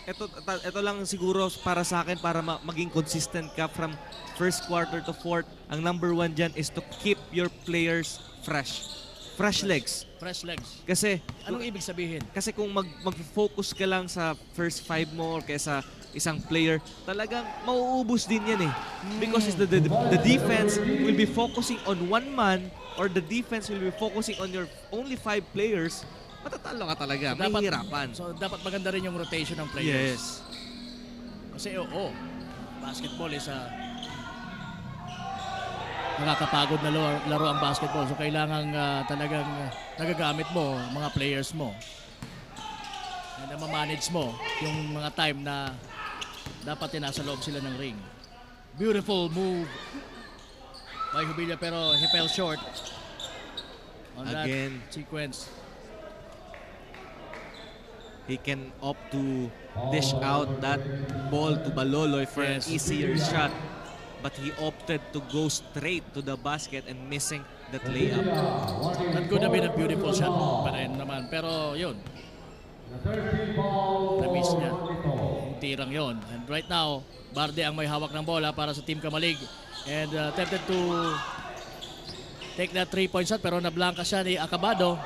Ito lang siguro para sa akin para maging consistent ka from first quarter to fourth. Ang number one dyan is to keep your players fresh. Fresh legs. Fresh legs. Kasi Anong ibig sabihin? Kasi kung mag-focus ka lang sa first five mo or kaysa isang player, talagang mauubos din yan eh. Because the defense will be focusing on one man or the defense will be focusing on your only 5 players, matatalo ka talaga. Mahihirapan. So dapat maganda rin yung rotation ng players. Yes. Kasi basketball is nakakapagod na laro ang basketball. So kailangan talagang nagagamit mo mga players mo. Na ma-manage mo yung mga time na dapat nasa loob sila ng ring. Beautiful move by Hubilia pero he fell short on Again. that sequence. He can opt to dish out that ball to Baloloy for Yes. an easier shot. But he opted to go straight to the basket and missing that layup. That could have been a beautiful shot pa rin naman. Pero yun, na-miss niya yung tirang yun. And right now, Barde ang may hawak ng bola para sa Team Kamalig. And attempted to take that 3-point shot pero nablangka siya ni Acabado.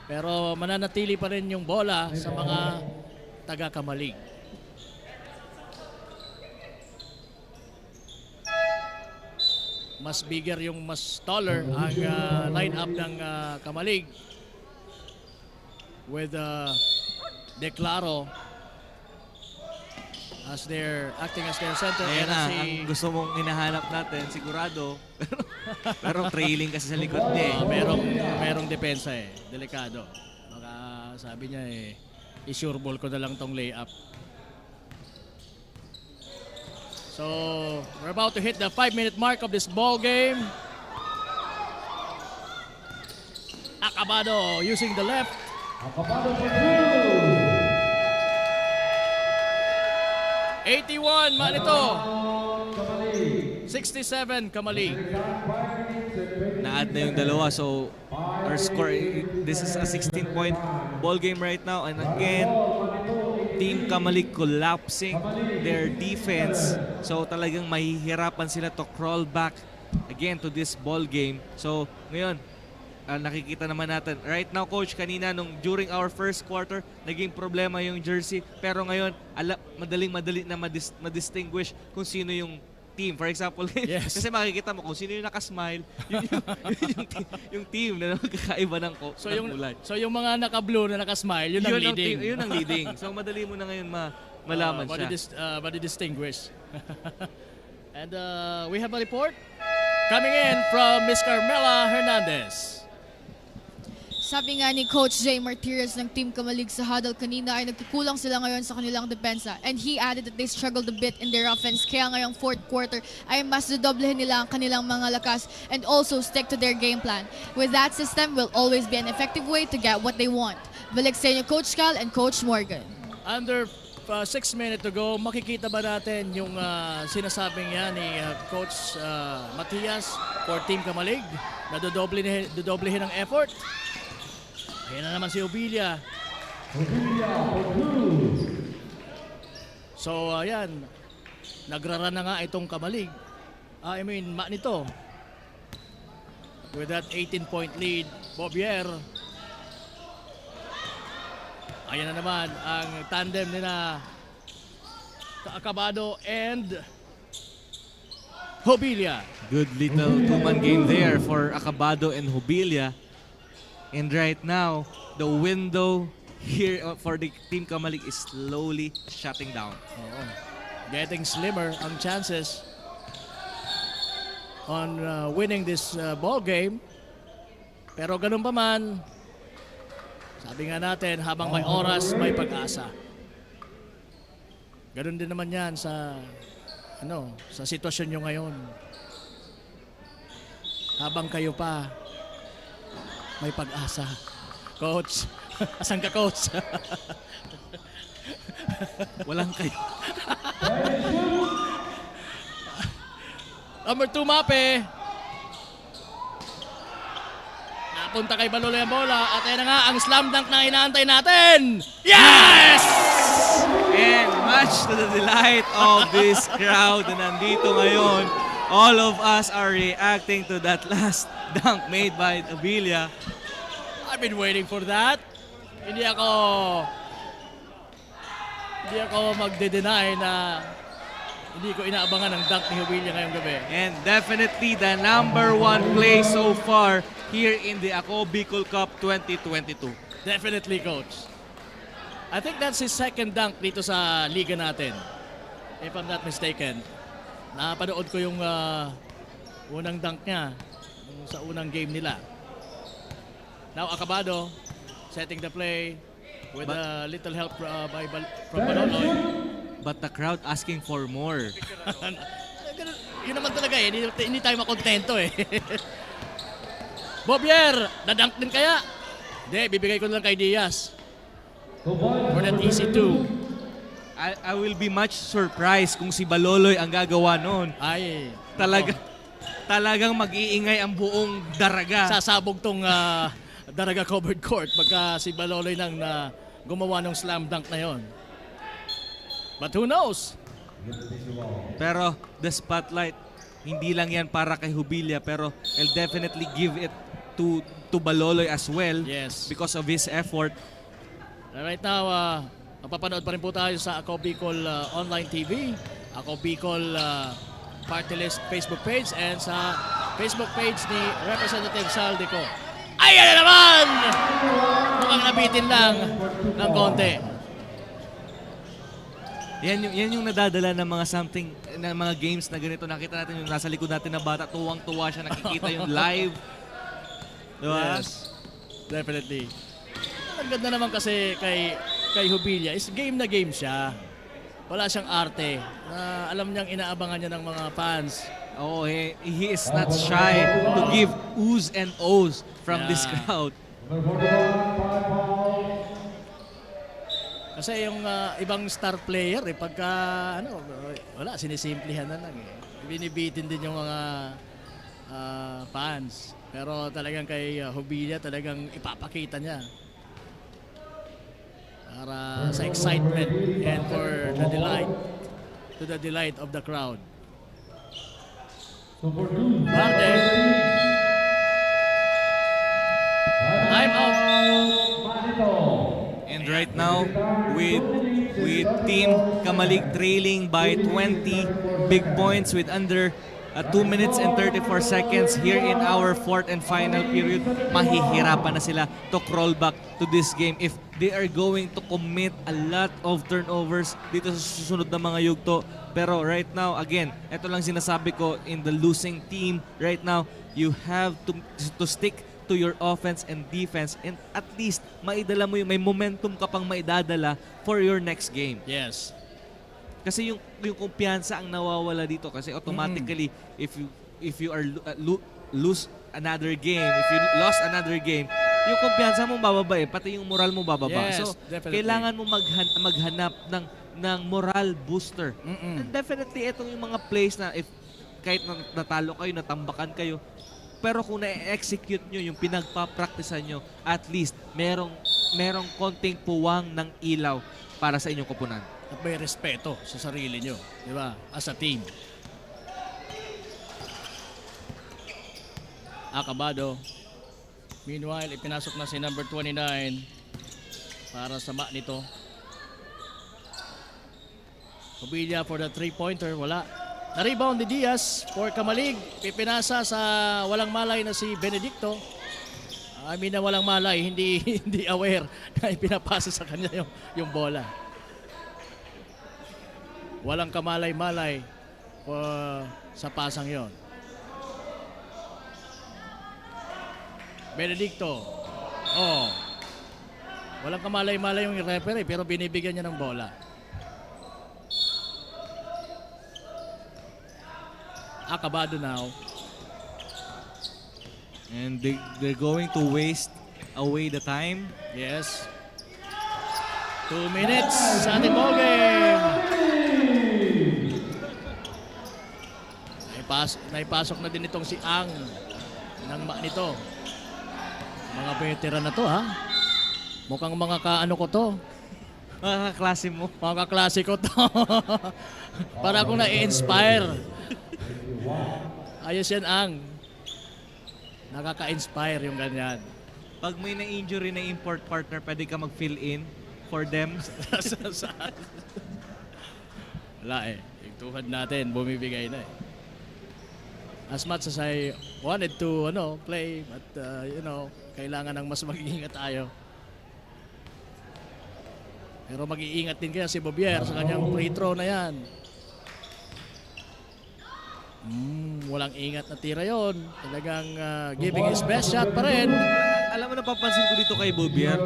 Pero mananatili pa rin yung bola sa mga taga-Kamalig. Mas bigger yung mas taller ang line-up ng Kamalig with Declaro as acting as their center. Ayan And na, si ang gusto mong hinahanap natin, sigurado. Pero trailing kasi sa likod niya eh. merong depensa eh. Delikado. Baka sabi niya i-sure ball ko na lang tong layup. So, we're about to hit the 5-minute mark of this ball game. Acabado using the left. Acabado for two. 81 Manito. 67 Kamalig. Na-add na yung dalawa. So, our score, this is a 16-point ball game right now. And again, Team Kamalig collapsing their defense. So, talagang mahihirapan sila to crawl back again to this ball game. So, ngayon, nakikita naman natin. Right now, Coach, kanina during our first quarter, naging problema yung jersey. Pero ngayon, madaling-madali na madistinguish kung sino yung team. For example, Yes. kasi makikita mo kung sino yung nakasmile, yung team na magkakaiba ng kulay. So yung mga naka-blue na naka-smile, yun ang leading. Yun ang leading. So madali mo na ngayon malaman siya. Madi-distinguish. And we have a report coming in from Miss Carmela Hernandez. Sabi nga ni Coach Jay Martirez ng Team Kamalig sa huddle kanina ay nagkukulang sila ngayon sa kanilang depensa. And he added that they struggled a bit in their offense. Kaya ngayong fourth quarter ay mas dodoblehin nila ang kanilang mga lakas and also stick to their game plan. With that system will always be an effective way to get what they want. Balik sa inyo, Coach Cal and Coach Morgan. Under 6 minutes to go, makikita ba natin yung sinasabing yan ni Coach Matias for Team Kamalig na dodoblehin ang effort? Ayan na naman si Hubilia. So, ayan. Nagrara na nga itong Kamalig. Manito. With that 18-point lead, Bobier. Ayan na naman ang tandem nila Acabado and Hubilia. Good little two-man game there for Acabado and Hubilia. And right now, the window here for the Team Kamalig is slowly shutting down. Oo. Getting slimmer ang chances on winning this ball game. Pero ganun pa man, sabi nga natin, habang may oras, may pag-asa. Ganun din naman yan sa sa sitwasyon nyo ngayon. Habang kayo pa may pag-asa. Coach, asan ka, Coach? Walang kayo. Number 2, Mape. Napunta kay Baloy ang bola. At ayan na nga, ang slam dunk na inaantay natin. Yes! And much to the delight of this crowd na nandito ngayon, all of us are reacting to that last dunk made by Abilia. I've been waiting for that. Hindi ako magde-deny na hindi ko inaabangan ang dunk ni Jubilia ngayong gabi. And definitely the number 1 play so far here in the Ako Bicol Cup 2022. Definitely, Coach. I think that's his second dunk dito sa liga natin. If I'm not mistaken. Napanood ko yung unang dunk niya sa unang game nila. Now, Acabado setting the play with a little help from Baloy. But the crowd asking for more. Yun naman talaga eh. Hindi tayo makontento eh. Bobier, nadunk din kaya? Hindi, bibigay ko na lang kay Diaz. For that easy 2. I will be much surprised kung si Baloloy ang gagawa noon. Ay, Talagang mag-iingay ang buong Daraga. sasabog tong Daraga covered court pagka si Baloloy nang gumawa ng slam dunk na yon. But who knows? Pero the spotlight, hindi lang yan para kay Jubilia, pero I'll definitely give it to Baloloy as well. Yes. Because of his effort. Right now, mapapanood pa rin po tayo sa Ako Bicol Online TV, Ako Bicol Party List Facebook page, and sa Facebook page ni Representative Saldico. Ayan na naman! Mukhang nabitin lang ng konti. Yan yung nadadala ng mga ng mga games na ganito. Nakita natin yung nasa likod natin na bata, tuwang-tuwa siya, nakikita yung live. Diba? Yes, definitely. Ang ganda naman kasi kay Jubilia is game na game siya. Wala siyang arte. Alam niyang inaabangan niya ng mga fans. Oh, he is not shy to give oohs and ohs from this crowd. Kasi yung ibang star player, pagka wala, sinisimplihan na lang eh. Binibitin din yung mga fans. Pero talagang kay Jubilia, talagang ipapakita niya. Para sa excitement and for the delight of the crowd. Barte. Time out. And right now, with Team Kamalig trailing by 20 big points with under 2 minutes and 34 seconds here in our fourth and final period, mahihirapan na sila to crawl back to this game if they are going to commit a lot of turnovers dito sa susunod na mga yugto. Pero right now, again, ito lang sinasabi ko, in the losing team right now, you have to stick to your offense and defense, and at least maidala mo yung may momentum ka pang maidadala for your next game. Yes. Kasi yung kumpiyansa ang nawawala dito kasi automatically if you are lose another game, if you lost another game, yung kumpiyansa mo bababa pati yung moral mo bababa. Yes, so definitely. kailangan mo maghanap ng moral booster. And definitely itong yung mga plays na if kahit natalo kayo, natambakan kayo, pero kung na-execute nyo yung pinagpa-practicean nyo, at least merong konting puwang ng ilaw para sa inyong koponan. At may respeto sa sarili nyo, di ba? As a team. Acabado. Meanwhile, ipinasok na si number 29 para sa nito. Jubilia for the 3-pointer, wala. Na-rebound ni Diaz for Kamalig. Pipinasa sa walang malay na si Benedicto. I mean na walang malay, hindi aware na ipinapasa sa kanya yung bola. Walang kamalay-malay sa pasang yon. Benedicto. Oh. Walang kamalay-malay yung referee pero binibigyan niya ng bola. Acabado now. And they're going to waste away the time. Yes. 2 minutes sa ating ball game. Naipasok na din itong si Ang ng nito. Mga veteran na to ha. Mukhang mga kaano ko to. Mga kaklase mo. Mga kaklase ko to. Para akong na-inspire. Ayos yan Ang. Nakaka-inspire yung ganyan. Pag may na-injury na import partner, pwede ka mag-fill in for them. Wala eh. Yung tuhad natin, bumibigay na eh. As much as I wanted to play, but kailangan ng mas mag-iingat tayo. Pero mag-iingat din kaya si Bobier sa kanyang free throw na yan. Walang ingat na tira yon. Talagang giving his best shot pa rin. Alam mo, napapansin ko dito kay Bobier,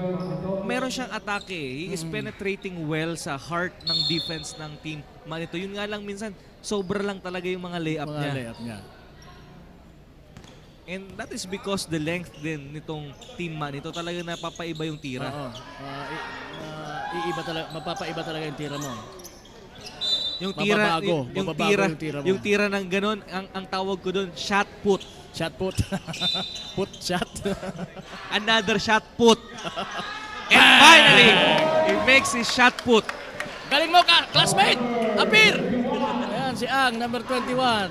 meron siyang atake. He is penetrating well sa heart ng defense ng team Manito. Yun nga lang minsan, sobra lang talaga yung mga layup niya. And that is because the length din nitong team Manito talaga napapaiba yung tira. Oo. Mapapaiba talaga yung tira mo. Yung tira, Mababago yung tira mo. Yung tira ng ganun, ang tawag ko doon, shot put. Shot put. Put shot. Another shot put. And finally, he makes his shot put. Galing mo ka, classmate! Apir! Ayan si Ang, number 21.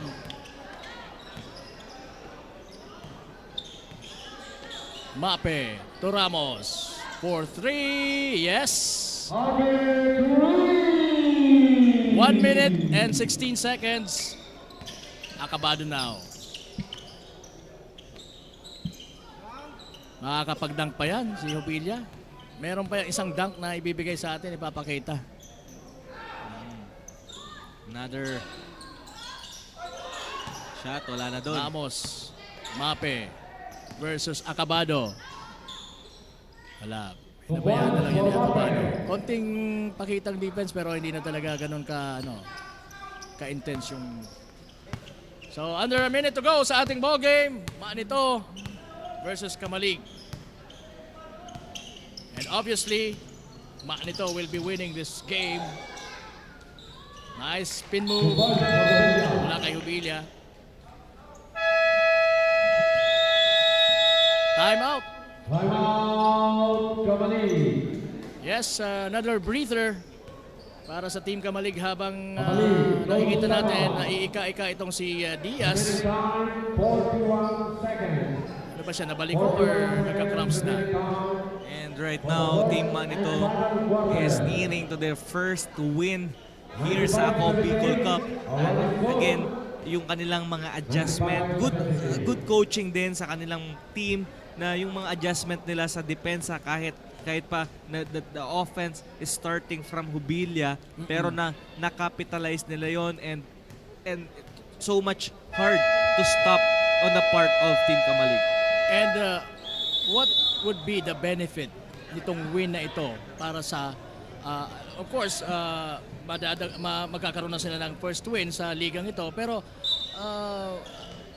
Mape to Ramos. For 3, yes! 1 minute and 16 seconds. Acabado now. Makakapag-dunk pa yan si Jubilia. Meron pa yung isang dunk na ibibigay sa atin, ipapakita. Another shot, wala na doon. Ramos, Mape versus Acabado. Wala. Pinabayaan na lang yan ni Acabado. Konting pakitang defense pero hindi na talaga ganun ka-intense yung... So under a minute to go sa ating ball game. Manito versus Kamalig. And obviously, Manito will be winning this game. Nice spin move. Wala kay Jubilia. Time out. Timeout, Kamalig. Yes, another breather para sa Team Kamalig habang nakikita natin na iika-ika itong si Diaz. Time, 41 seconds. Ano ba siya, nabalik or nagka-cramps na? And right now, Team Manito is nearing to their first win here sa Ako Bicol Cup. Again, yung kanilang mga adjustment, good coaching din sa kanilang team na yung mga adjustment nila sa depensa kahit pa the offense is starting from Jubilia pero na-capitalize nila yon and so much hard to stop on the part of Team Kamalig. And what would be the benefit nitong win na ito para sa of course magkakaroon na sila ng first win sa ligang ito pero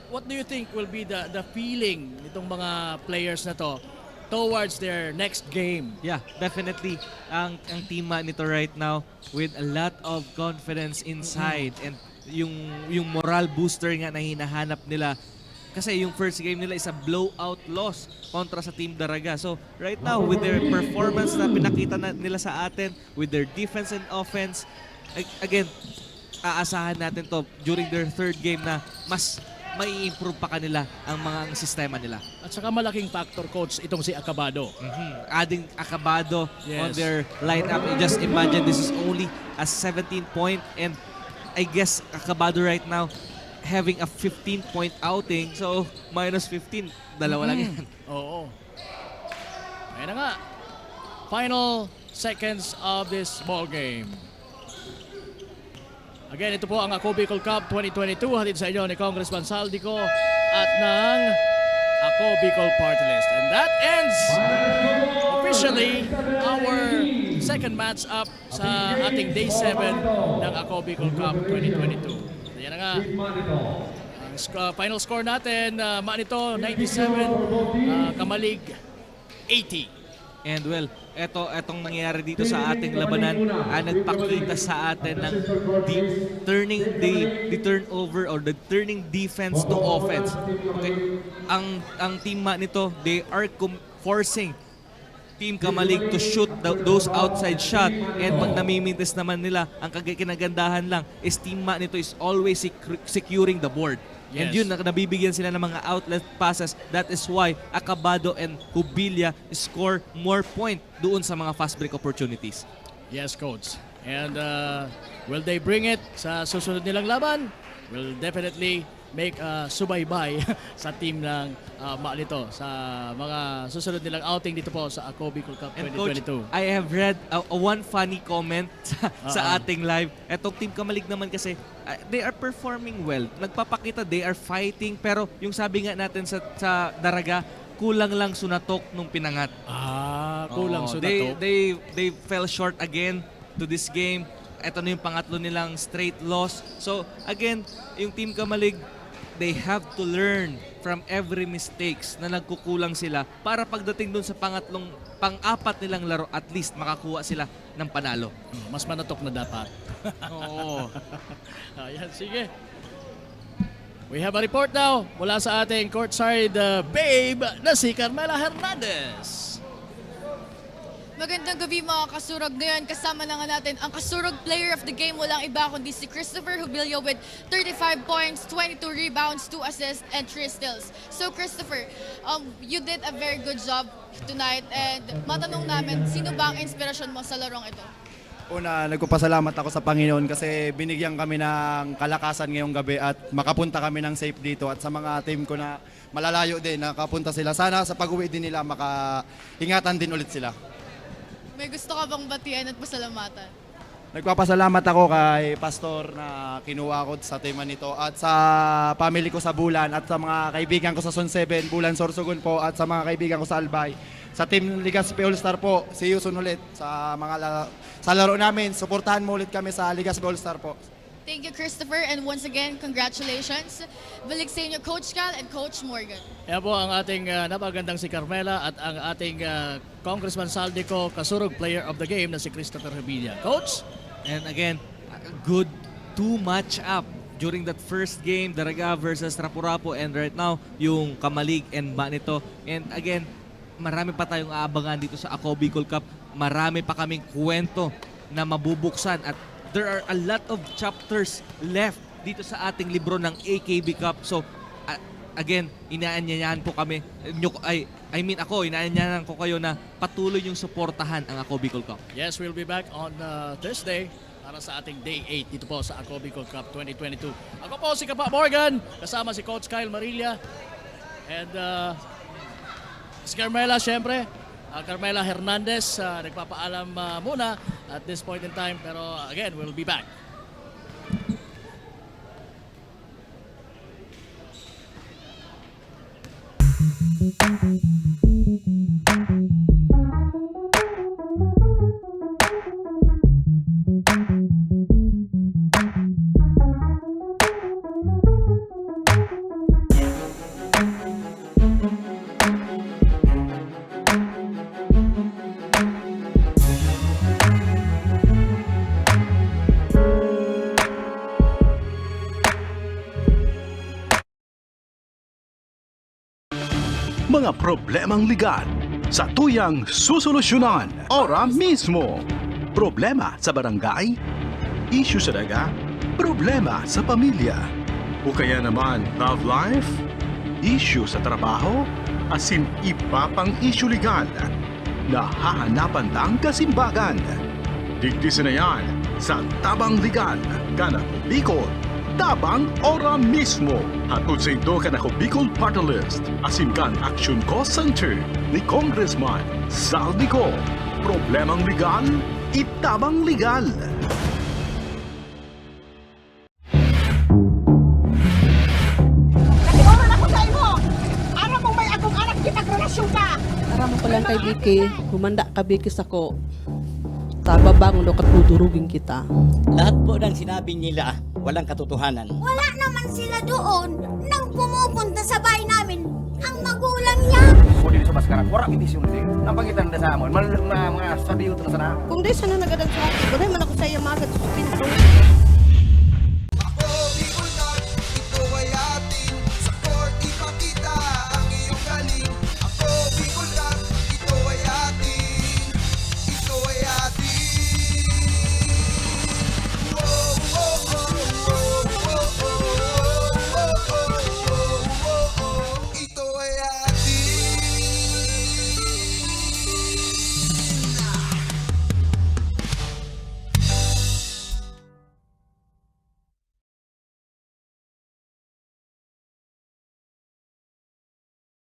what do you think will be the feeling nitong mga players na to towards their next game? Yeah, definitely ang team nito right now with a lot of confidence inside and yung moral booster nga na hinahanap nila. Kasi yung first game nila is a blowout loss kontra sa Team Daraga. So right now with their performance na pinakita nila sa atin, with their defense and offense, again, aasahan natin to during their third game na mas mai-improve pa kanila ang sistema nila. At saka malaking factor, coach, itong si Acabado. Adding Acabado on Yes. their lineup. Just imagine this is only a 17-point and I guess Acabado right now having a 15-point outing. So, minus 15. Dalawa lang yan. Oo. Ayun na nga. Final seconds of this ball game. Again, ito po ang Ako Bicol Cup 2022. Hatid sa inyo ni Congressman Saldico at ng Ako Bicol Party List. And that ends officially our second match up sa ating Day 7 ng Ako Bicol Cup 2022. Ayan na nga. Final score natin, Manito 97, Kamalig 80. And well, etong nangyayari dito sa ating labanan nagpakita sa atin ng the turnover or the turning defense to offense. Okay? Ang team nito, they are forcing Team Kamalig to shoot those outside shot, and pag namimintis naman nila, ang kinagandahan lang is team nito is always securing the board. And Yes. yun, nabibigyan sila ng mga outlet passes. That is why Acabado and Jubilia score more point doon sa mga fast break opportunities. Yes, Coach. And will they bring it sa susunod nilang laban? Will definitely make subaybay sa team ng Manito sa mga susunod nilang outing dito po sa Ako Bicol Cup And Coach, 2022. I have read one funny comment sa ating live. Etong Team Kamalig naman kasi, they are performing well. Nagpapakita, they are fighting. Pero yung sabi nga natin sa Daraga, kulang lang sunatok nung pinangat. Kulang Oo, sunatok. They fell short again to this game. Ito na yung pangatlo nilang straight loss. So again, yung Team Kamalig, they have to learn from every mistakes na nagkukulang sila para pagdating dun sa pang-apat nilang laro, at least makakuha sila ng panalo. Mas manatok na dapat. Oo. Ayan, sige. We have a report now mula sa ating courtside babe na si Carmela Hernandez. Magandang gabi mga kasurog. Ngayon kasama na nga natin ang kasurog player of the game. Walang iba kundi si Christopher Jubilio with 35 points, 22 rebounds, 2 assists, and 3 steals. So Christopher, you did a very good job tonight, and matanong namin, sino ba ang inspirasyon mo sa larong ito? Una, nagpapasalamat ako sa Panginoon kasi binigyan kami ng kalakasan ngayong gabi at makapunta kami ng safe dito, at sa mga team ko na malalayo din, nakapunta sila. Sana sa pag-uwi din nila makaingatan din ulit sila. May gusto ka bang batian at pasalamatan? Nagpapasalamat ako kay Pastor na kinuha ko sa tema nito, at sa family ko sa Bulan, at sa mga kaibigan ko sa Zone 7, Bulan Sorsogon po, at sa mga kaibigan ko sa Albay. Sa Team Legazpi All-Star po, see you soon ulit sa sa laro namin. Suportahan mo ulit kami sa Legazpi All-Star po. Thank you, Christopher, and once again, congratulations. Balik sa inyo, Coach Cal and Coach Morgan. Yan po ang ating napagandang si Carmela at ang ating Congressman Saldico, kasurog player of the game na si Christopher Jubilia. Coach? And again, a good 2 match-up during that first game, Daraga versus Rapu-Rapu, and right now, yung Kamalig and Manito. And again, marami pa tayong aabangan dito sa Ako Bicol Cup. Marami pa kaming kwento na mabubuksan, at there are a lot of chapters left dito sa ating libro ng AKB Cup. So, again, inaanyayahan po kami, inaanyayahan ko kayo na patuloy yung suportahan ang Ako Bicol Cup. Yes, we'll be back on Thursday para sa ating Day 8 dito po sa Ako Bicol Cup 2022. Ako po si Kapa Morgan, kasama si Coach Kyle Marilla. And si Carmela, syempre. Carmela Hernandez, nagpapaalam muna at this point in time. Pero again, we'll be back. Mga problemang legal sa tuyang susolusyonan ora mismo. Problema sa barangay, issue sa daga, problema sa pamilya. O kaya naman love life, issue sa trabaho, asin iba pang issue legal. Nahahanapan ng kasimbagan. Digdisin na yan sa Tabang Legal, Kanako Bicol. Tabang ora mismo. Hatod sa ito Kanako Bicol Party List. Asin kan Action Cost Center ni Congressman Saldico. Problemang legal, itabang legal. Natiuran ako sa imo! Aram mo may akong anak kitag-relasyon ka! Aram ko lang kay Vicky, humanda ka Vicky sako. Tababang ulo katudurugin kita. Lahat po ng sinabi nila walang katotohanan. Wala naman sila doon na karat. Wala bitisyon di. Nampagitan da sa amon. Mga sadiyo to na sana. Kung di sana nagadan sa akin, wala man ako sa iya magad sa pinto.